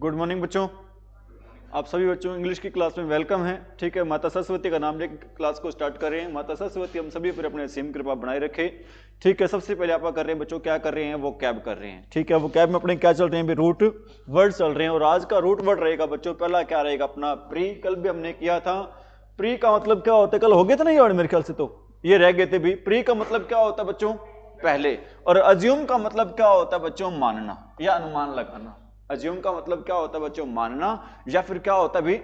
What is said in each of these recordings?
Good morning बच्चों, आप सभी बच्चों इंग्लिश की क्लास में वेलकम है। ठीक है, माता सरस्वती का नाम लेकर क्लास को स्टार्ट कर रहे हैं। माता सरस्वती हम सभी पर अपने असीम कृपा बनाए रखे। ठीक है, सबसे पहले आप कर रहे हैं बच्चों, क्या कर रहे हैं, वो कैब कर रहे हैं। ठीक है, वो कैब में अपने क्या चल रहे हैं, रूट वर्ड चल रहे हैं। और आज का रूट वर्ड रहेगा बच्चों, पहला क्या रहेगा अपना प्री। कल भी हमने किया था। प्री का मतलब क्या होता है, कल हो गए थे ना ये वर्ड मेरे ख्याल से, तो ये रह गए थे भी। प्री का मतलब क्या होता है बच्चों, पहले। और अज्यूम का मतलब क्या होता है बच्चों, मानना या अनुमान लगाना। अज्यूम का मतलब क्या होता है बच्चों, मानना, या फिर क्या होता है भी,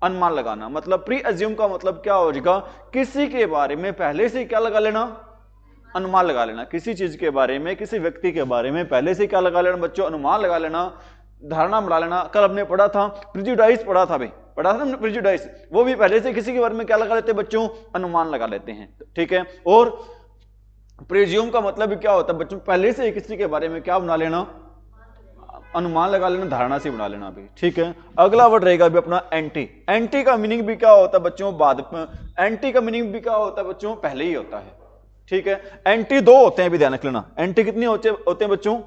अनुमान लगाना। मतलब प्री अज्यूम का मतलब क्या हो जाएगा, किसी के बारे में पहले से क्या लगा लेना, अनुमान लगा लेना। किसी चीज के बारे में, किसी व्यक्ति के बारे में पहले से क्या लगा लेना बच्चों, अनुमान लगा लेना, धारणा बना लेना। कल हमने पढ़ा था प्रिजुडाइज, पढ़ा था भाई, पढ़ा था हमने प्रिजुडाइज। वो भी पहले से किसी के बारे में क्या लगा लेते हैं बच्चों, अनुमान लगा लेते हैं। ठीक है, और प्रिज्यूम का मतलब भी क्या होता है बच्चों, पहले से किसी के बारे में क्या बना लेना, अनुमान लगा लेना, धारणा से बना लेना भी। ठीक है, अगला वर्ड रहेगा भी अपना एंटी। एंटी का मीनिंग भी क्या होता है बच्चों, बाद में। एंटी का मीनिंग भी क्या होता है बच्चों, पहले ही होता है। ठीक है, एंटी दो होते हैं भी, ध्यान रख लेना। एंटी कितने होते हैं बच्चों,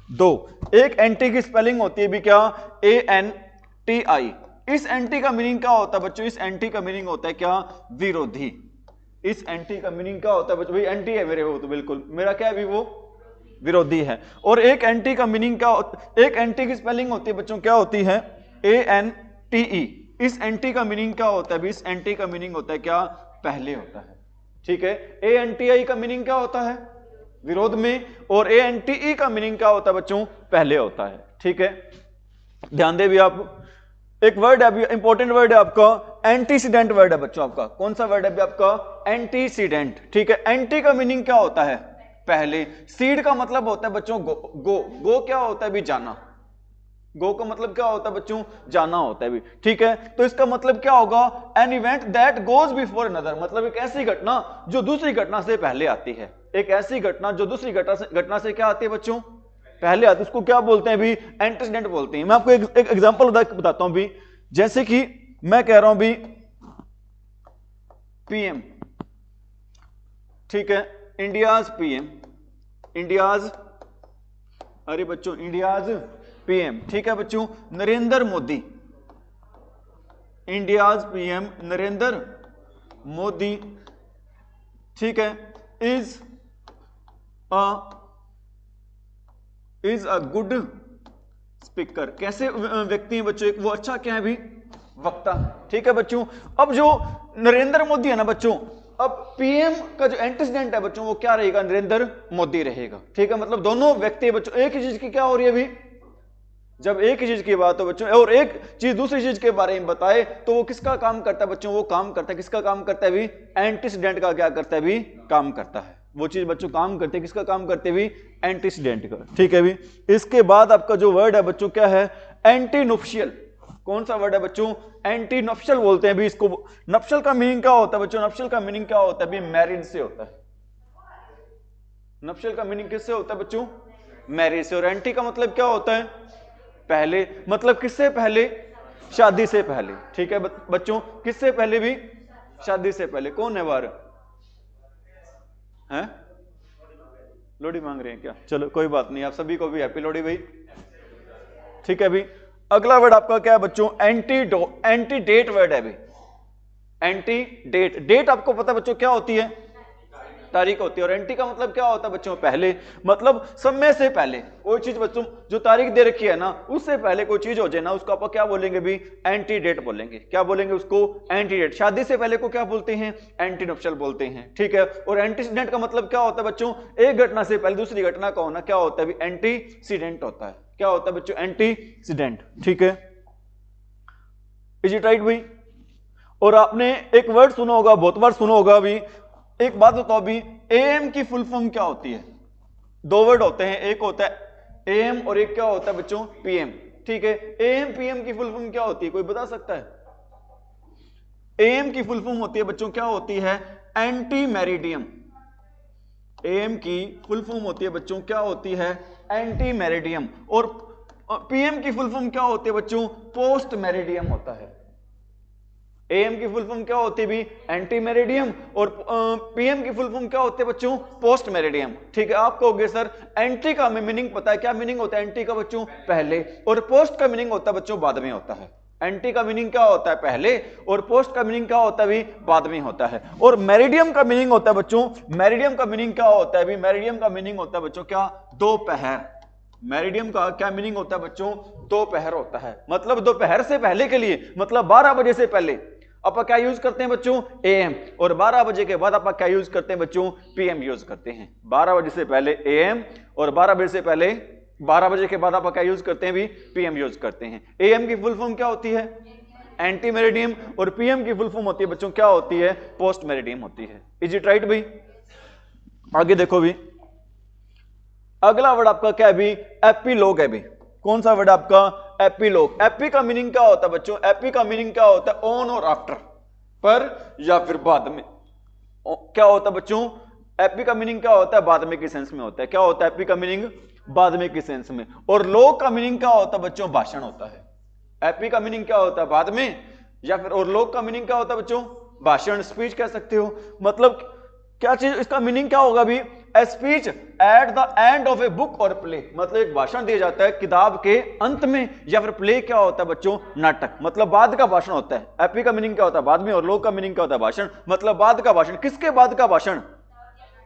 दो। एक एंटी की स्पेलिंग होती है भी क्या, ANTI। इस एंटी का मीनिंग क्या होता है बच्चों, इस एंटी का मीनिंग होता है क्या, विरोधी। इस एंटी का मीनिंग क्या होता है बच्चों, भाई एंटी है मेरे, वो तो बिल्कुल मेरा क्या है भी, वो विरोधी है। और एक एंटी का मीनिंग क्या, एक एंटी की स्पेलिंग होती है बच्चों, क्या होती है, ANTE। इस एंटी का मीनिंग क्या होता है, इस एंटी का मीनिंग होता है क्या, पहले होता है। ठीक है, ANTI का मीनिंग क्या होता है, विरोध में। और ANTE का मीनिंग क्या होता है बच्चों, पहले होता है। ठीक है, ध्यान दे भी आप। एक वर्ड है अभी, इंपॉर्टेंट वर्ड है आपका, एंटीसीडेंट वर्ड है बच्चों आपका। कौन सा वर्ड है अभी आपका, एंटीसीडेंट। ठीक है, एंटी का मीनिंग क्या होता है, पहले। सीड का मतलब होता है बच्चों गो। गो क्या होता है भी, जाना। गो का मतलब क्या होता है बच्चों, जाना होता है भी। ठीक है, तो इसका मतलब क्या होगा, an event that goes before another. मतलब एक ऐसी घटना जो दूसरी घटना से पहले आती है। एक ऐसी घटना जो दूसरी घटना से क्या आती है बच्चों, पहले आती है, उसको क्या बोलते हैं भी, एंटीसीडेंट बोलते हैं। मैं आपको एक एग्जांपल बताता हूं भी। जैसे कि मैं कह रहा हूं भी PM। ठीक है, इंडियाज PM, इंडियाज, अरे बच्चों इंडियाज PM। ठीक है बच्चों, नरेंद्र मोदी, इंडियाज PM नरेंद्र मोदी। ठीक है, इज अ गुड स्पीकर। कैसे व्यक्ति है बच्चों, एक वो अच्छा क्या है भी, वक्ता। ठीक है बच्चों, अब जो नरेंद्र मोदी है ना बच्चों, अब PM का जो एंटीसीडेंट है बच्चों, वो क्या रहेगा, नरेंद्र मोदी रहेगा। ठीक है, मतलब दोनों व्यक्ति बच्चों एक ही चीज की क्या हो रही है भी, जब एक ही चीज की बात हो बच्चों और एक चीज दूसरी चीज के बारे में बताए, तो वो किसका काम करता है बच्चों, वो काम करता है, किसका काम करता है भी, एंटीसीडेंट का क्या करता है भी, काम करता है। वो चीज बच्चों काम करते हैं, किसका काम करते भी, एंटीसीडेंट का। ठीक है भी। इसके बाद आपका जो वर्ड है बच्चों क्या है, एंटीनुप्शियल। कौन सा वर्ड है बच्चों, एंटीनप्शियल बोलते हैं भी इसको। नप्शियल का मीनिंग क्या होता है बच्चों, नप्शियल का मीनिंग क्या होता है भी, मैरिज से होता है। नप्शियल का मीनिंग किससे होता है बच्चों, मैरिज से। और एंटी का मतलब क्या होता है, पहले। मतलब किससे पहले, शादी से पहले। ठीक है बच्चों, किससे पहले भी, शादी से पहले। कौन है बाहर, हैं लोहड़ी मांग रहे हैं क्या, चलो कोई बात नहीं, आप सभी को भी हैप्पी लोहड़ी भाई। ठीक है भी। अगला वर्ड आपका क्या है बच्चों, एंटी डेट वर्ड है भी। एंटी डेट, डेट आपको पता है बच्चों क्या होती है, तारीख होती है। और एंटी का मतलब क्या होता है बच्चों, पहले। मतलब समय से पहले कोई चीज बच्चों जो तारीख दे रखी है ना, उससे पहले कोई चीज हो जाए ना, उसको आप क्या बोलेंगे भी, एंटी डेट बोलेंगे। क्या बोलेंगे उसको, एंटी डेट। शादी से पहले को क्या बोलते हैं, एंटी नप्शियल बोलते हैं। ठीक है, और एंटीसीडेंट का मतलब क्या होता है बच्चों, एक घटना से पहले दूसरी घटना का होना क्या होता है भी, एंटीसीडेंट होता है। क्या होता है बच्चों, एंटीसीडेंट। ठीक है, इज इट राइट भाई। और आपने एक वर्ड सुना होगा, बहुत बार सुना होगा भी। एक बात बताओ भी, AM की फुल फॉर्म क्या होती है। दो वर्ड होते हैं, एक होता है AM और एक क्या होता है बच्चों, PM। ठीक है, AM PM की फुल फॉर्म क्या होती है, कोई बता सकता है। AM की फुल फॉर्म होती है बच्चों, क्या होती है, एंटी मेरिडियम। AM की फुल फॉर्म होती है बच्चों, क्या होती है, एंटी मेरिडियम। और PM की फुल फॉर्म क्या होती है बच्चों, पोस्ट मेरिडियम होता है। एएम की फुल फॉर्म क्या होती है भी? Anti meridiem. और पीएम की फुल फॉर्म क्या होती है बच्चों? Post meridiem. ठीक है, आप कहोगे सर एंटी का हमें मीनिंग पता है, क्या मीनिंग होता है एंटी का बच्चों? पहले। और पोस्ट का मीनिंग होता है बच्चों बाद में होता है। एंटी का मीनिंग क्या होता है? पहले। और पोस्ट का मीनिंग क्या होता है भी? बाद में होता है। और मेरिडियम का मीनिंग होता है बच्चों, मेरिडियम का मीनिंग क्या होता है भी? मेरिडियम का मीनिंग होता है बच्चों क्या? दोपहर। मेरिडियम का क्या मीनिंग होता है बच्चों? दोपहर होता है। मतलब दोपहर से पहले के लिए, मतलब 12 बजे से पहले आप क्या यूज करते हैं बच्चों? एएम। और 12 बजे के बाद आप क्या यूज करते हैं बच्चों? पीएम यूज करते हैं। 12 बजे से पहले एएम और 12 बजे से पहले 12 बजे के बाद आप क्या यूज करते हैं भी? पीएम यूज करते हैं। एएम की फुल फॉर्म क्या होती है? Anti meridiem. और पीएम की फुल फॉर्म होती है बच्चों क्या होती है? पोस्ट मेरिडियम होती है। इज इट राइट भाई? आगे देखो भी, अगला वर्ड आपका क्या है भी? एपिलॉग है भी। कौन सा वर्ड आपका? एपिलॉग। एपी का मीनिंग क्या होता है बच्चों? एपी का मीनिंग क्या होता है? ऑन और आफ्टर, पर या फिर बाद में। क्या होता है बच्चों? एपी का मीनिंग क्या होता है? बाद में की सेंस में होता है। क्या होता है एपी का मीनिंग? बाद में की सेंस में। और लॉग का मीनिंग क्या होता है बच्चों? भाषण होता है। एपी का मीनिंग क्या होता है? बाद में। या फिर और लॉग का मीनिंग क्या होता है बच्चों? भाषण, स्पीच कह सकते हो। मतलब क्या चीज, इसका मीनिंग क्या होगा भी? A speech at the end of a book और प्ले। मतलब एक भाषण दिया जाता है किताब के अंत में। या फिर प्ले क्या होता है बच्चों? नाटक। मतलब बाद का भाषण होता है। एपी का मीनिंग क्या होता है? बाद में। और लॉग का मीनिंग क्या होता है? भाषण। मतलब बाद का भाषण। किसके बाद का भाषण?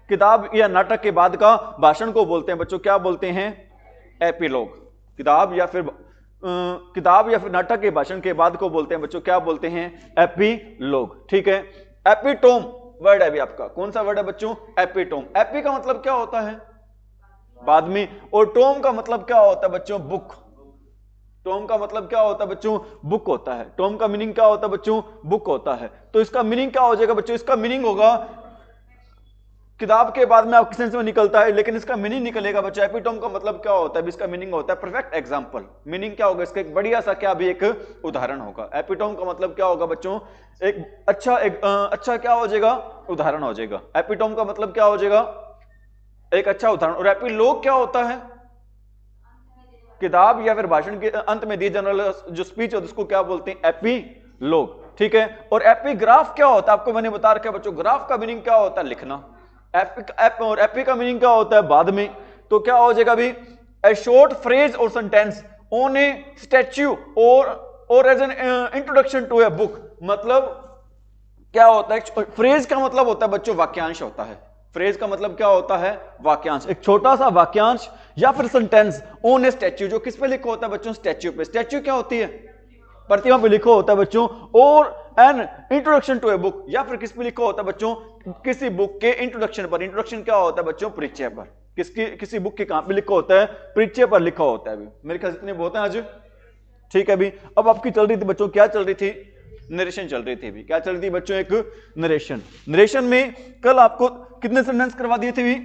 किताब या नाटक के बाद का भाषण को बोलते हैं बच्चों, क्या बोलते हैं? एपिलॉग। किताब या फिर नाटक के भाषण के बाद को बोलते हैं बच्चों, क्या बोलते हैं? एपिलॉग। ठीक है। एपिटोम वर्ड है भी आपका। कौन सा वर्ड है बच्चों? एपिटोम। एपी का मतलब क्या होता है? बाद में। और टोम का मतलब क्या होता है बच्चों? बुक। टोम का मतलब क्या होता है बच्चों? बुक होता है। टोम का मीनिंग क्या होता है बच्चों? बुक होता है। तो इसका मीनिंग क्या हो जाएगा बच्चों? इसका मीनिंग होगा किताब के बाद में आपके सेंस में निकलता है, लेकिन इसका मीनिंग निकलेगा बच्चों। एपिटोम का मतलब क्या होता है? इसका मीनिंग होता है परफेक्ट एग्जांपल। मीनिंग क्या होगा इसका? एक बढ़िया सा क्या भी एक उदाहरण होगा। एपिटोम का मतलब क्या होगा बच्चों? एक अच्छा क्या हो जाएगा? उदाहरण हो जाएगा। एपिटोम का मतलब क्या हो जाएगा? एक अच्छा उदाहरण। और एपिलॉग क्या होता है? किताब या फिर भाषण के अंत में दी जाने वाला जो स्पीच है उसको क्या बोलते हैं? एपिलॉग। ठीक है। और एपिग्राफ क्या होता है? आपको मैंने बता रखा है बच्चों। ग्राफ का मीनिंग क्या होता है? लिखना। और एपी का मीनिंग क्या होता है? बाद में। तो क्या हो जाएगा भी? A short phrase or sentence on a statue or as an introduction to a book. मतलब क्या होता है? फ्रेज का मतलब होता है बच्चों वाक्यांश होता है। फ्रेज का मतलब क्या होता है? वाक्यांश। एक छोटा सा वाक्यांश या फिर सेंटेंस ऑन ए स्टैच्यू। जो किस पे लिखा होता है बच्चों? स्टैच्यू पे। स्टैच्यू क्या होती है? प्रतिमा पे लिखा होता है बच्चों। Or an introduction to a book, या फिर किस पे लिखा होता है बच्चों? किसी बुक के इंट्रोडक्शन पर। इंट्रोडक्शन क्या होता है बच्चों? परिचय पर। किसी बुक के कहां पे लिखा होता है? परिचय पर लिखा होता है। अभी मेरे ख्याल इतने बहुत हैं आज। ठीक है अभी। अब आपकी चल रही थी बच्चों, क्या चल रही थी? नरेशन चल रही थी। अभी क्या चल रही थी बच्चों? एक नरेशन। नरेशन में कल आपको कितने सेंटेंस करवा दिए थे?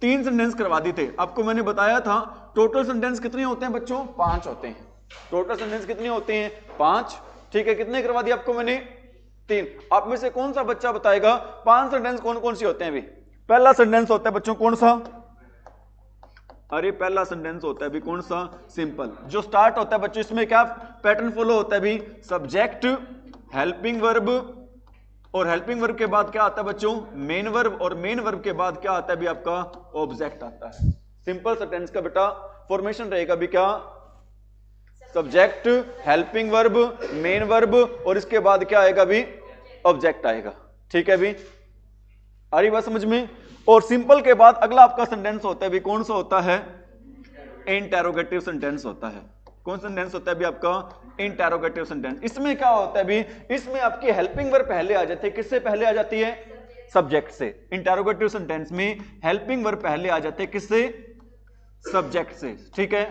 3 सेंटेंस करवा दिए थे। आपको मैंने बताया था टोटल सेंटेंस कितने होते हैं बच्चों? 5 होते हैं। टोटल सेंटेंस कितने होते हैं? 5। ठीक है। कितने करवा दिए आपको मैंने? 3। आप में से कौन सा बच्चा बताएगा 5 सेंटेंस कौन कौन सी होते हैं? अभी पहला सेंटेंस होता है बच्चों कौन सा? अरे पहला सेंटेंस होता है अभी कौन सा? सिंपल। जो स्टार्ट होता है बच्चों, इसमें क्या पैटर्न फॉलो होता है? अभी सब्जेक्ट, हेल्पिंग वर्ब, और हेल्पिंग वर्ब के बाद क्या आता है बच्चों? मेन वर्ब, और मेन वर्ब के बाद क्या आता है? अभी आपका ऑब्जेक्ट आता है। सिंपल सेंटेंस का बेटा फॉर्मेशन रहेगा अभी क्या? Subject, helping verb, main verb, और इसके बाद क्या आएगा? अभी ऑब्जेक्ट आएगा। ठीक है अभी आ रही बात समझ में? और सिंपल के बाद अगला आपका सेंटेंस होता है अभी कौन सा होता है? इंटेरोगेटिव सेंटेंस होता है। कौन सा सेंटेंस होता है अभी आपका? Interrogative sentence. इसमें क्या होता है अभी? इसमें आपकी हेल्पिंग वर्ब पहले आ जाती है। किससे पहले आ जाती है? सब्जेक्ट से। इंटेरोगेटिव सेंटेंस में हेल्पिंग वर्ब पहले आ जाते हैं। किससे? सब्जेक्ट से। ठीक है।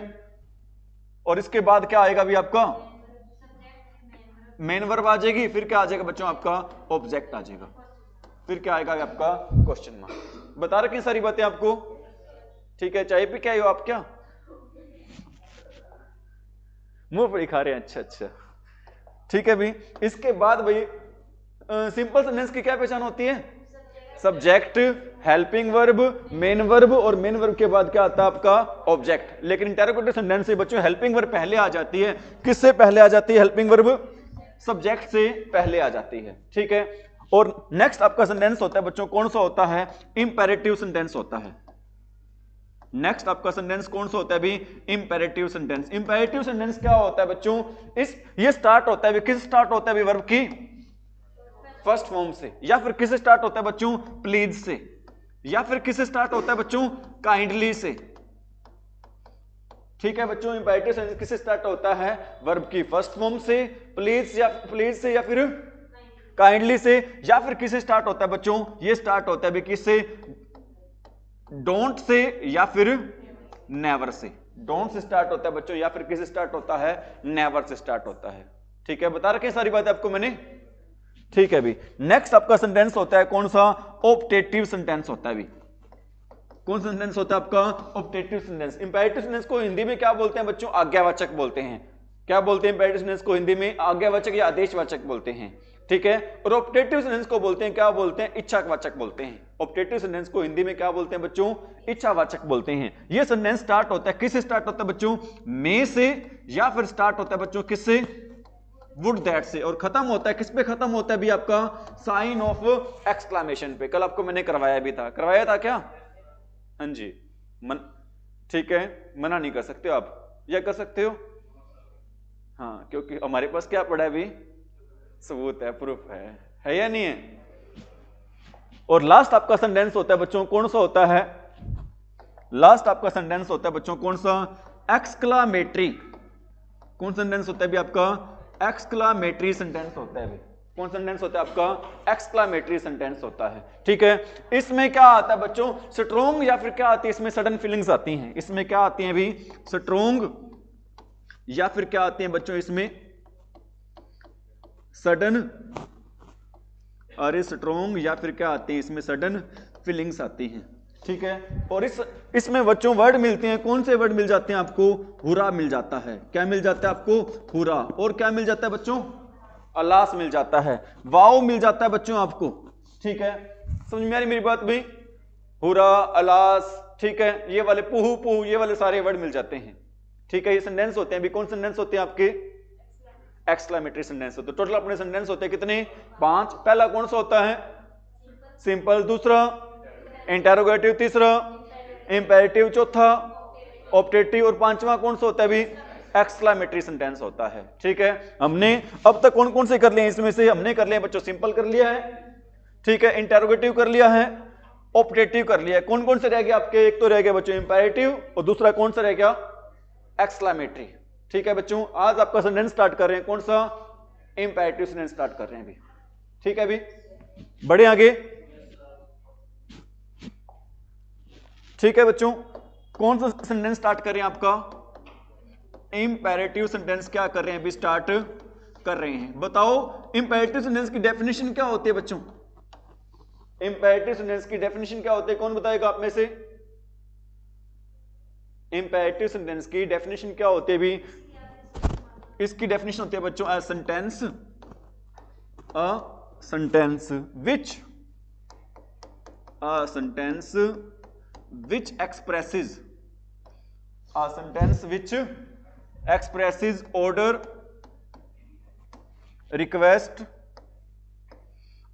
और इसके बाद क्या आएगा अभी आपका? मेन वर्ब आ जाएगी। फिर क्या आ जाएगा बच्चों? आपका ऑब्जेक्ट आ जाएगा। फिर क्या आएगा आपका? Question mark. बता रखी सारी बातें आपको। ठीक है। चाय पी के आए हो आप? क्या मुंह पर खा रहे हैं? अच्छा अच्छा। ठीक है भाई। इसके बाद भाई सिंपल सेंटेंस की क्या पहचान होती है? Subject, helping verb, main verb, और मेन वर्ब के बाद क्या आता है आपका? ऑब्जेक्ट। लेकिन इंटेरोगेटिव सेंटेंस से बच्चों हेल्पिंग वर्ब पहले आ जाती है। किससे पहले आ जाती है हेल्पिंग वर्ब? सब्जेक्ट से पहले आ जाती है, ठीक है। और नेक्स्ट आपका सेंटेंस होता है बच्चों, कौन सा होता है? इंपेरेटिव सेंटेंस होता है। नेक्स्ट आपका सेंटेंस कौन सा होता है अभी? Imperative sentence. इंपेरेटिव सेंटेंस क्या होता है बच्चों? ये स्टार्ट होता है, किस स्टार्ट होता है अभी? वर्ब की फर्स्ट फॉर्म से, या फिर किससे स्टार्ट होता है बच्चों? प्लीज से, या फिर किससे स्टार्ट होता है बच्चों? काइंडली से, ठीक है बच्चों। इंपेरेटिव सेंटेंस किससे स्टार्ट होता है? वर्ब की फर्स्ट फॉर्म से, प्लीज से, या फिर काइंडली से, या फिर किससे स्टार्ट होता है बच्चों? ये स्टार्ट होता है किससे? डोंट से या फिर never say. Don't say start होता है बच्चों, या फिर किससे स्टार्ट होता है? नेवर से स्टार्ट होता है, ठीक है। बता रखे सारी बातें आपको मैंने, ठीक है अभी। नेक्स्ट आपका सेंटेंस होता है कौन सा? ऑप्टेटिव सेंटेंस होता है अभी। कौन सा सेंटेंस होता है आपका? Optative sentence. इंपेरेटिव सेंटेंस को हिंदी में क्या बोलते हैं बच्चों? आज्ञावाचक बोलते हैं। क्या बोलते हैं इंपेरेटिव सेंटेंस को हिंदी में? आज्ञावाचक या आदेशवाचक बोलते हैं, ठीक है। और ऑप्टेटिव सेंटेंस को बोलते हैं, क्या बोलते हैं? इच्छावाचक बोलते हैं। ऑप्टेटिव सेंटेंस को हिंदी में क्या बोलते हैं बच्चों? इच्छावाचक बोलते हैं। यह सेंटेंस स्टार्ट होता है किससे? स्टार्ट होता है बच्चों? मे से, या फिर स्टार्ट होता है बच्चों किससे? वुड दैट से, और खत्म होता है किस पे? खत्म होता है भी आपका साइन ऑफ एक्सक्लेमेशन पे। कल आपको मैंने करवाया भी था, करवाया था क्या? हाँ जी, ठीक है। मना नहीं कर सकते हो आप, या कर सकते हो? हाँ, क्योंकि हमारे पास क्या पड़ा है अभी? सबूत है, प्रूफ है या नहीं है? और लास्ट आपका सेंटेंस होता है बच्चों, कौन सा होता है? लास्ट आपका सेंटेंस होता है बच्चों कौन सा? एक्सक्लामेटरी। कौन सेंटेंस होता है भी आपका? एक्सक्लामेटरी सेंटेंस होता है अभी। कौन सेंटेंस होता है आपका? एक्सक्लामेटरी सेंटेंस होता है, ठीक है। इसमें क्या आता है बच्चों? स्ट्रोंग, या फिर क्या आती है इसमें? सडन फीलिंग्स आती हैं। इसमें क्या आती हैं अभी? स्ट्रोंग, या फिर क्या आती हैं बच्चों इसमें? सडन, अरे स्ट्रोंग, या फिर क्या आती है इसमें? सडन फीलिंग्स आती हैं, ठीक है। और इसमें बच्चों वर्ड मिलते हैं, कौन से वर्ड मिल जाते हैं आपको? हुरा मिल जाता है। क्या मिल जाता है आपको? हुरा। और क्या मिल जाता है बच्चों? अलास मिल जाता है। वाओ मिल जाता है बच्चों आपको, ठीक है। समझ में आ रही मेरी बात भाई? हुरा, अलास, ठीक है। ये वाले पुहू पुहू, ये वाले सारे वर्ड मिल जाते हैं, ठीक है। ये सेंटेंस होते हैं अभी। कौन सेंटेंस होते हैं आपके? एक्सक्लेमेटरी सेंटेंस होते हैं। टोटल अपने सेंटेंस होते हैं कितने? 5। पहला कौन सा होता है? सिंपल। दूसरा इंटेरोगेटिव। तीसरा इंपेरेटिव। चौथा ऑप्टेटिव। और पांचवा कौन सा होता है अभी? एक्सक्लेमेटरी सेंटेंस होता है, ठीक है। हमने अब तक कौन कौन से कर लिए? इसमें से हमने कर लिया बच्चों, सिंपल कर लिया है, ठीक है। इंटेरोगेटिव कर लिया है, ऑप्टेटिव कर लिया है। कौन कौन से रह गया आपके? एक तो रह गया बच्चों इंपेरेटिव, और दूसरा कौन सा रह गया? एक्सक्लेमेटरी, ठीक है बच्चों। आज आपका सेंटेंस स्टार्ट कर रहे हैं कौन सा? इंपेरेटिव सेंटेंस स्टार्ट कर रहे हैं अभी, ठीक है। अभी बढ़े आगे, ठीक है बच्चों। कौन सा सेंटेंस स्टार्ट कर रहे हैं आपका? इंपेरेटिव सेंटेंस क्या कर रहे हैं अभी? स्टार्ट कर रहे हैं। बताओ इंपेरेटिव सेंटेंस की डेफिनेशन क्या होती है बच्चों? इंपेरेटिव सेंटेंस की डेफिनेशन क्या होती है? कौन बताएगा आप में से? इंपेरेटिव सेंटेंस की डेफिनेशन क्या होती है भी? इसकी डेफिनेशन होती है बच्चों, a sentence which expresses order, request,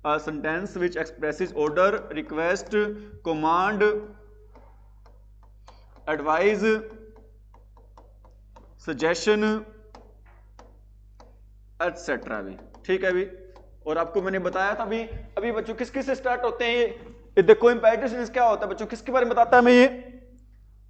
a sentence which expresses order, request, command, advice, suggestion, etc. भी, ठीक है अभी। और आपको मैंने बताया था अभी बच्चों किस किस से स्टार्ट होते हैं ये देखो। इंपेरेटिव सेंटेंस क्या होता है बच्चों? किसके बारे में बताता है मैं ये?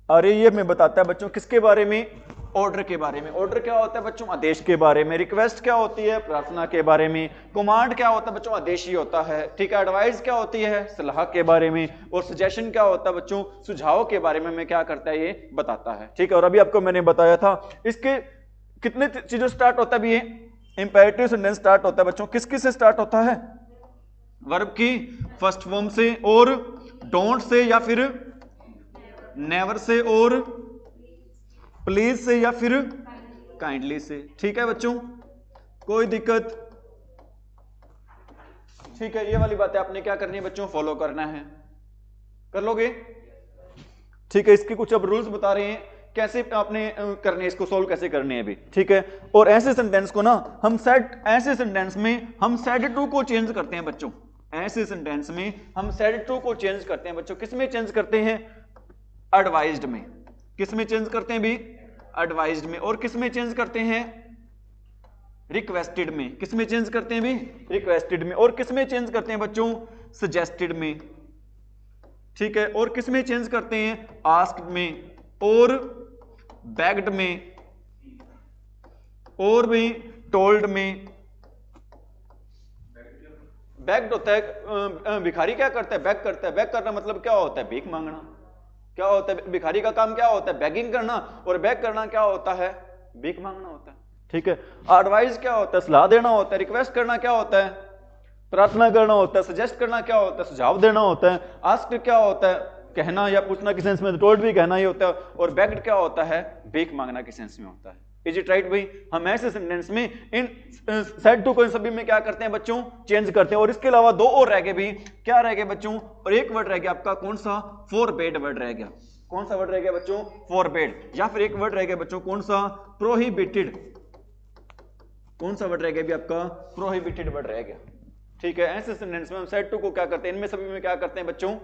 अरे ये मैं बताता है बच्चों किसके बारे में? ऑर्डर के बारे में। ऑर्डर क्या होता है बच्चों? आदेश के बारे में। रिक्वेस्ट क्या होती है? प्रार्थना के बारे में। कमांड क्या होता है बच्चों? आदेश ही होता है, ठीक है। एडवाइस क्या होती है? सलाह के बारे में। और सजेशन क्या होता है बच्चों? सुझाव के बारे में मैं क्या करता है? ये बताता है, ठीक है। और अभी आपको मैंने बताया था इसके कितने चीजों स्टार्ट होता है ये इंपेरेटिव सेंटेंस स्टार्ट होता है बच्चों? किस किस से स्टार्ट होता है? वर्ब की फर्स्ट फॉर्म से, और डोंट से, या फिर नेवर से, और प्लीज से, या फिर काइंडली से, ठीक है बच्चों। कोई दिक्कत? ठीक है, ये वाली बातें आपने क्या करनी है बच्चों? फॉलो करना है। कर लोगे? ठीक है। इसके कुछ अब रूल्स बता रहे हैं कैसे आपने करने हैं, इसको सोल्व कैसे करने हैं अभी, ठीक है। और ऐसे सेंटेंस को ना हम ऐसे सेंटेंस में हम सेड टू को चेंज करते हैं बच्चों, ऐसे सेंटेंस में हम सेड टू को चेंज करते हैं बच्चों। किस में चेंज करते हैं? एडवाइज्ड में। किस में चेंज करते हैं भी? एडवाइज्ड में। और किस में चेंज करते हैं? रिक्वेस्टेड में। किस में चेंज करते हैं भी? रिक्वेस्टेड में। और किस में चेंज करते हैं बच्चों? सजेस्टेड में, ठीक है। और किस में चेंज करते हैं? आस्क्ड में और बेग्ड में और भी टोल्ड में। बेग्ड होता है भिखारी क्या करता है? बेग करता है। बेग करना मतलब क्या होता है? भीख मांगना। क्या होता है? भिखारी का काम क्या होता है? बेगिंग करना। और बेग करना क्या होता है? भीख मांगना होता है, ठीक है। एडवाइस क्या होता है? सलाह देना होता है। रिक्वेस्ट करना क्या होता है? प्रार्थना करना होता है। सजेस्ट करना क्या होता है? सुझाव देना होता है। आस्क क्या होता है? कहना या पूछना के सेंस में, टोल्ड भी कहना ही होता है। और बेग्ड क्या होता है? भीख मांगना के सेंस में होता है। इज इट राइट भाई? हम ऐसे सेंटेंस में इन सेड टू को इन सभी में क्या करते हैं बच्चों? चेंज करते हैं। और इसके अलावा दो और रह गए भी। क्या रह गए बच्चों? और एक वर्ड रह गया आपका, कौन सा? फोरबेड वर्ड रह गया। कौन सा वर्ड रह गया बच्चों? फोरबेड। या फिर एक वर्ड रह गया बच्चों, कौन सा? प्रोहिबिटेड। कौन सा वर्ड रह गया भी आपका? प्रोहिबिटेड वर्ड रह गया, ठीक है। ऐसे सेंटेंस में हम सेड टू को क्या करते हैं? इनमें सभी में क्या करते हैं बच्चों?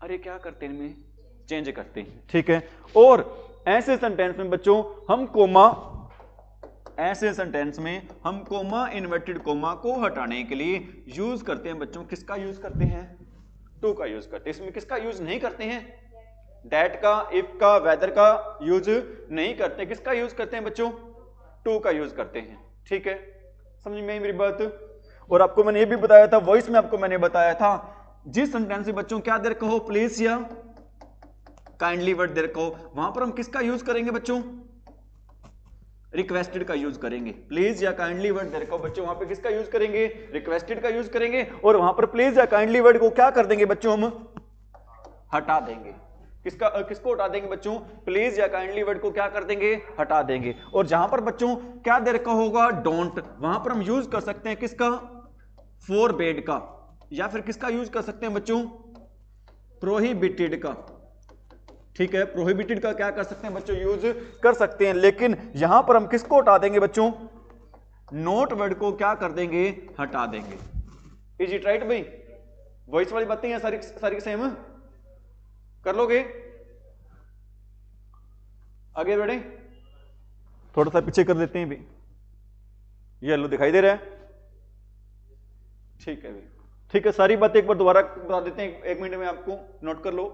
अरे क्या करते हैं? इनमें चेंज करते हैं, ठीक है। और ऐसे सेंटेंस में बच्चों हम कोमा, ऐसे सेंटेंस में हम कोमा, इन्वर्टेड कोमा को हटाने के लिए यूज करते हैं बच्चों। किसका यूज करते हैं? टू का यूज करते हैं। इसमें किसका यूज नहीं करते हैं? दैट का, इफ का, वेदर का यूज नहीं करते। किसका यूज करते हैं बच्चों? टू का यूज करते हैं, ठीक है। समझ में आई मेरी बात? और आपको मैंने ये भी बताया था, वॉइस में आपको मैंने बताया था, जिस सेंटेंस में बच्चों क्या दे रखा हो, प्लीज या काइंडली वर्ड दे रखा हो, वहां पर हम किसका यूज करेंगे बच्चों? रिक्वेस्टेड का यूज करेंगे। प्लीज या काइंडली वर्ड दे रखा हो बच्चों, वहां पे किसका यूज करेंगे? रिक्वेस्टेड का यूज करेंगे। और वहां पर प्लीज या काइंडली वर्ड को क्या कर देंगे बच्चों? हम हटा देंगे। किसको हटा देंगे बच्चों? प्लीज या काइंडली वर्ड को क्या कर देंगे? हटा देंगे। और जहां पर बच्चों क्या दे रखा होगा? डोंट, वहां पर हम यूज कर सकते हैं किसका? फोरबेड का। या फिर किसका यूज कर सकते हैं बच्चों? प्रोहिबिटेड का, ठीक है। प्रोहिबिटेड का क्या कर सकते हैं बच्चों? यूज कर सकते हैं। लेकिन यहां पर हम किसको हटा देंगे बच्चों? नोट वर्ड को क्या कर देंगे? हटा देंगे। इज इट राइट भाई? वॉइस वाली बातें हैं सारी सारी सेम कर लोगे? आगे बढ़े, थोड़ा सा पीछे कर देते हैं भी। ये लो दिखाई दे रहा है, ठीक है भाई, ठीक है। सारी बातें एक बार दोबारा बता देते हैं, एक मिनट में आपको नोट कर लो।